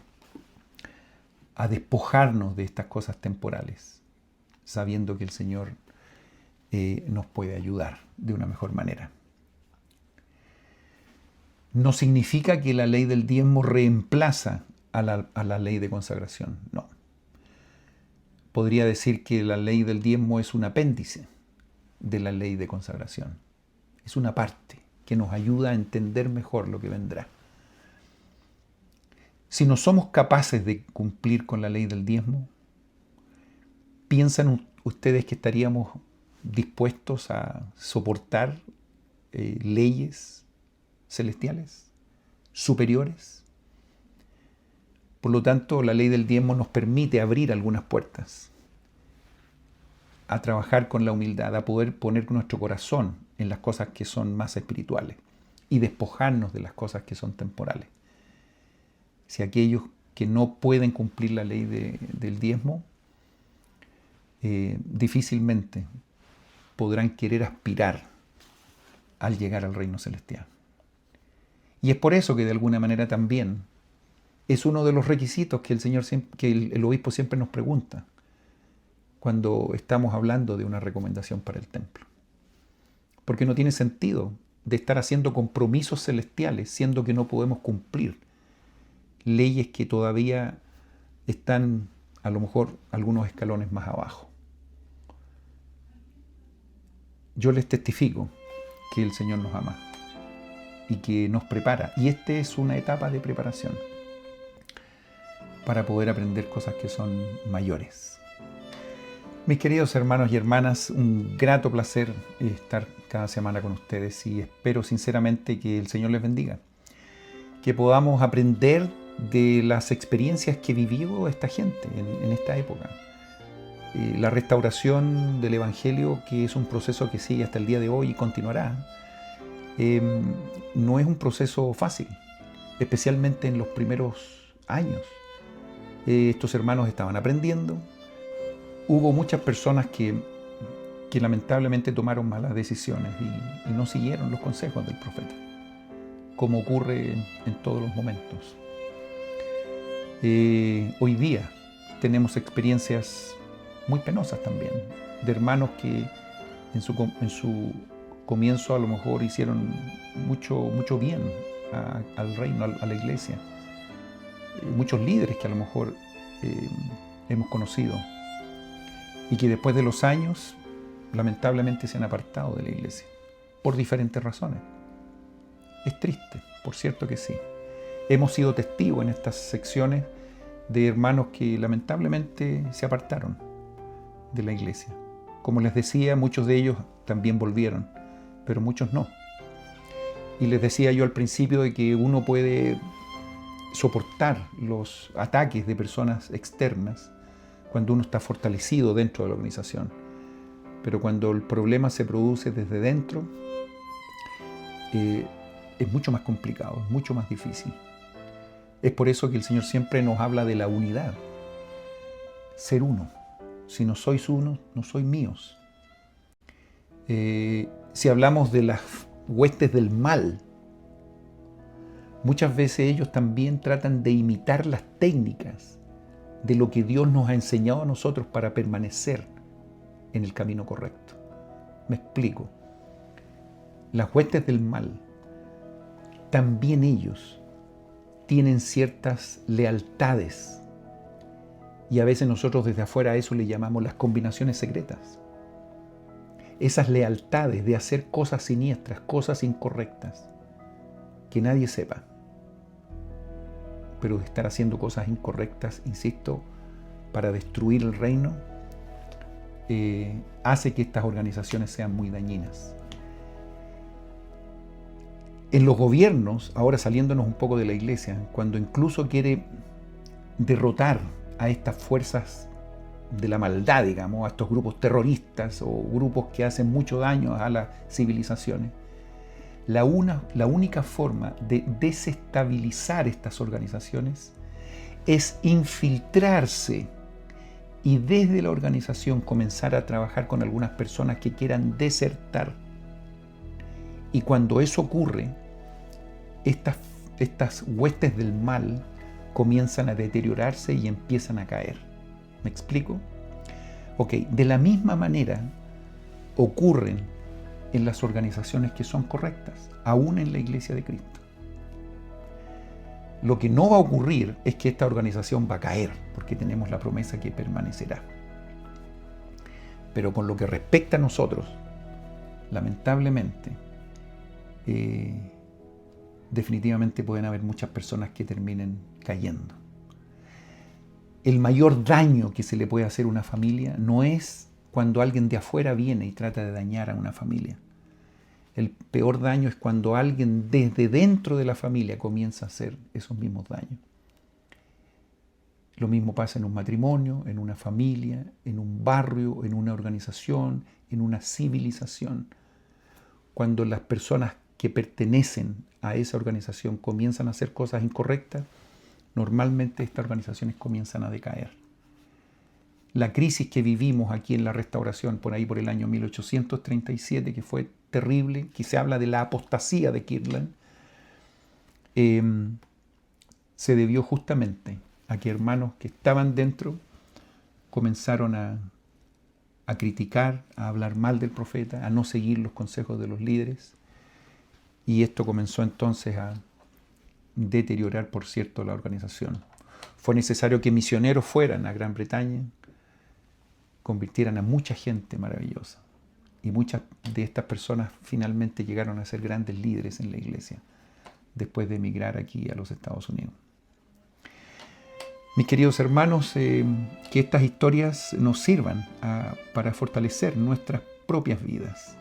a despojarnos de estas cosas temporales, sabiendo que el Señor nos puede ayudar de una mejor manera. No significa que la ley del diezmo reemplaza a la ley de consagración, no. Podría decir que la ley del diezmo es un apéndice de la ley de consagración. Es una parte que nos ayuda a entender mejor lo que vendrá. Si no somos capaces de cumplir con la ley del diezmo, ¿piensan ustedes que estaríamos dispuestos a soportar leyes celestiales superiores? Por lo tanto, la ley del diezmo nos permite abrir algunas puertas, a trabajar con la humildad, a poder poner nuestro corazón en las cosas que son más espirituales y despojarnos de las cosas que son temporales. Si aquellos que no pueden cumplir la ley del diezmo, difícilmente podrán querer aspirar al llegar al reino celestial. Y es por eso que de alguna manera también es uno de los requisitos que el obispo siempre nos pregunta cuando estamos hablando de una recomendación para el templo. Porque no tiene sentido de estar haciendo compromisos celestiales siendo que no podemos cumplir leyes que todavía están a lo mejor algunos escalones más abajo. Yo les testifico que el Señor nos ama y que nos prepara. Y esta es una etapa de preparación para poder aprender cosas que son mayores. Mis queridos hermanos y hermanas, un grato placer estar cada semana con ustedes y espero sinceramente que el Señor les bendiga, que podamos aprender de las experiencias que vivió esta gente en esta época. La restauración del Evangelio, que es un proceso que sigue hasta el día de hoy y continuará, no es un proceso fácil, especialmente en los primeros años. Estos hermanos estaban aprendiendo. Hubo muchas personas que lamentablemente tomaron malas decisiones y no siguieron los consejos del profeta, como ocurre en todos los momentos. Hoy día tenemos experiencias muy penosas también, de hermanos que en su comienzo a lo mejor hicieron mucho bien al reino, a la iglesia. Muchos líderes que a lo mejor hemos conocido y que después de los años lamentablemente se han apartado de la iglesia por diferentes razones. Es triste, por cierto que sí. Hemos sido testigos en estas secciones de hermanos que lamentablemente se apartaron de la iglesia. Como les decía, muchos de ellos también volvieron, pero muchos no. Y les decía yo al principio de que uno puede soportar los ataques de personas externas cuando uno está fortalecido dentro de la organización. Pero cuando el problema se produce desde dentro, es mucho más complicado, es mucho más difícil. Es por eso que el Señor siempre nos habla de la unidad. Ser uno. Si no sois uno, no sois míos. Si hablamos de las huestes del mal, muchas veces ellos también tratan de imitar las técnicas de lo que Dios nos ha enseñado a nosotros para permanecer en el camino correcto. Me explico. Las huestes del mal, también ellos tienen ciertas lealtades y a veces nosotros desde afuera a eso le llamamos las combinaciones secretas. Esas lealtades de hacer cosas siniestras, cosas incorrectas, que nadie sepa, pero de estar haciendo cosas incorrectas, insisto, para destruir el reino, hace que estas organizaciones sean muy dañinas. En los gobiernos, ahora saliéndonos un poco de la iglesia, cuando incluso quiere derrotar a estas fuerzas de la maldad, digamos, a estos grupos terroristas o grupos que hacen mucho daño a las civilizaciones, la única forma de desestabilizar estas organizaciones es infiltrarse y desde la organización comenzar a trabajar con algunas personas que quieran desertar. Y cuando eso ocurre, estas huestes del mal comienzan a deteriorarse y empiezan a caer. ¿Me explico? Ok, de la misma manera ocurren en las organizaciones que son correctas, aún en la Iglesia de Cristo. Lo que no va a ocurrir es que esta organización va a caer, porque tenemos la promesa que permanecerá. Pero con lo que respecta a nosotros, lamentablemente, definitivamente pueden haber muchas personas que terminen cayendo. El mayor daño que se le puede hacer a una familia no es cuando alguien de afuera viene y trata de dañar a una familia. El peor daño es cuando alguien desde dentro de la familia comienza a hacer esos mismos daños. Lo mismo pasa en un matrimonio, en una familia, en un barrio, en una organización, en una civilización. Cuando las personas que pertenecen a esa organización comienzan a hacer cosas incorrectas, normalmente estas organizaciones comienzan a decaer. La crisis que vivimos aquí en la Restauración, por ahí por el año 1837, que fue terrible, que se habla de la apostasía de Kirtland, se debió justamente a que hermanos que estaban dentro comenzaron a criticar, a hablar mal del profeta, a no seguir los consejos de los líderes, y esto comenzó entonces a deteriorar, por cierto, la organización. Fue necesario que misioneros fueran a Gran Bretaña, convirtieran a mucha gente maravillosa. Y muchas de estas personas finalmente llegaron a ser grandes líderes en la iglesia, después de emigrar aquí a los Estados Unidos. Mis queridos hermanos, que estas historias nos sirvan para fortalecer nuestras propias vidas.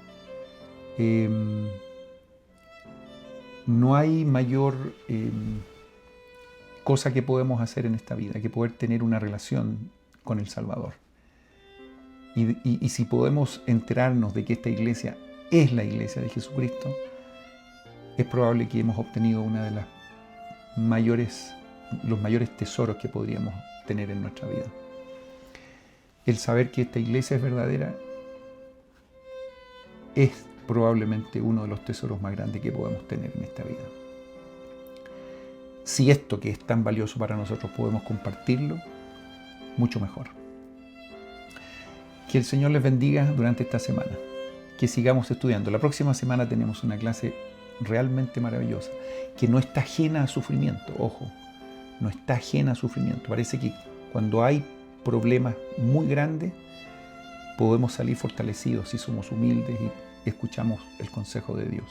No hay mayor cosa que podemos hacer en esta vida que poder tener una relación con el Salvador. Y si podemos enterarnos de que esta iglesia es la iglesia de Jesucristo, es probable que hemos obtenido una de los mayores tesoros que podríamos tener en nuestra vida. El saber que esta iglesia es verdadera es probablemente uno de los tesoros más grandes que podemos tener en esta vida. Si esto que es tan valioso para nosotros podemos compartirlo, mucho mejor. Que el Señor les bendiga durante esta semana. Que sigamos estudiando. La próxima semana tenemos una clase realmente maravillosa, que no está ajena a sufrimiento. Ojo, no está ajena a sufrimiento. Parece que cuando hay problemas muy grandes, podemos salir fortalecidos si somos humildes y escuchamos el consejo de Dios.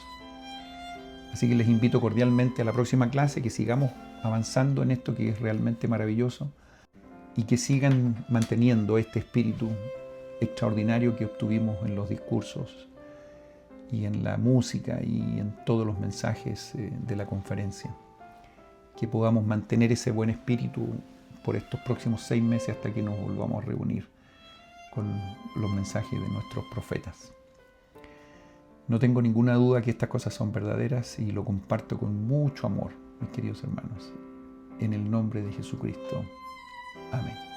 Así que les invito cordialmente a la próxima clase, que sigamos avanzando en esto que es realmente maravilloso y que sigan manteniendo este espíritu extraordinario que obtuvimos en los discursos y en la música y en todos los mensajes de la conferencia. Que podamos mantener ese buen espíritu por estos próximos 6 meses hasta que nos volvamos a reunir con los mensajes de nuestros profetas. No tengo ninguna duda que estas cosas son verdaderas y lo comparto con mucho amor, mis queridos hermanos. En el nombre de Jesucristo. Amén.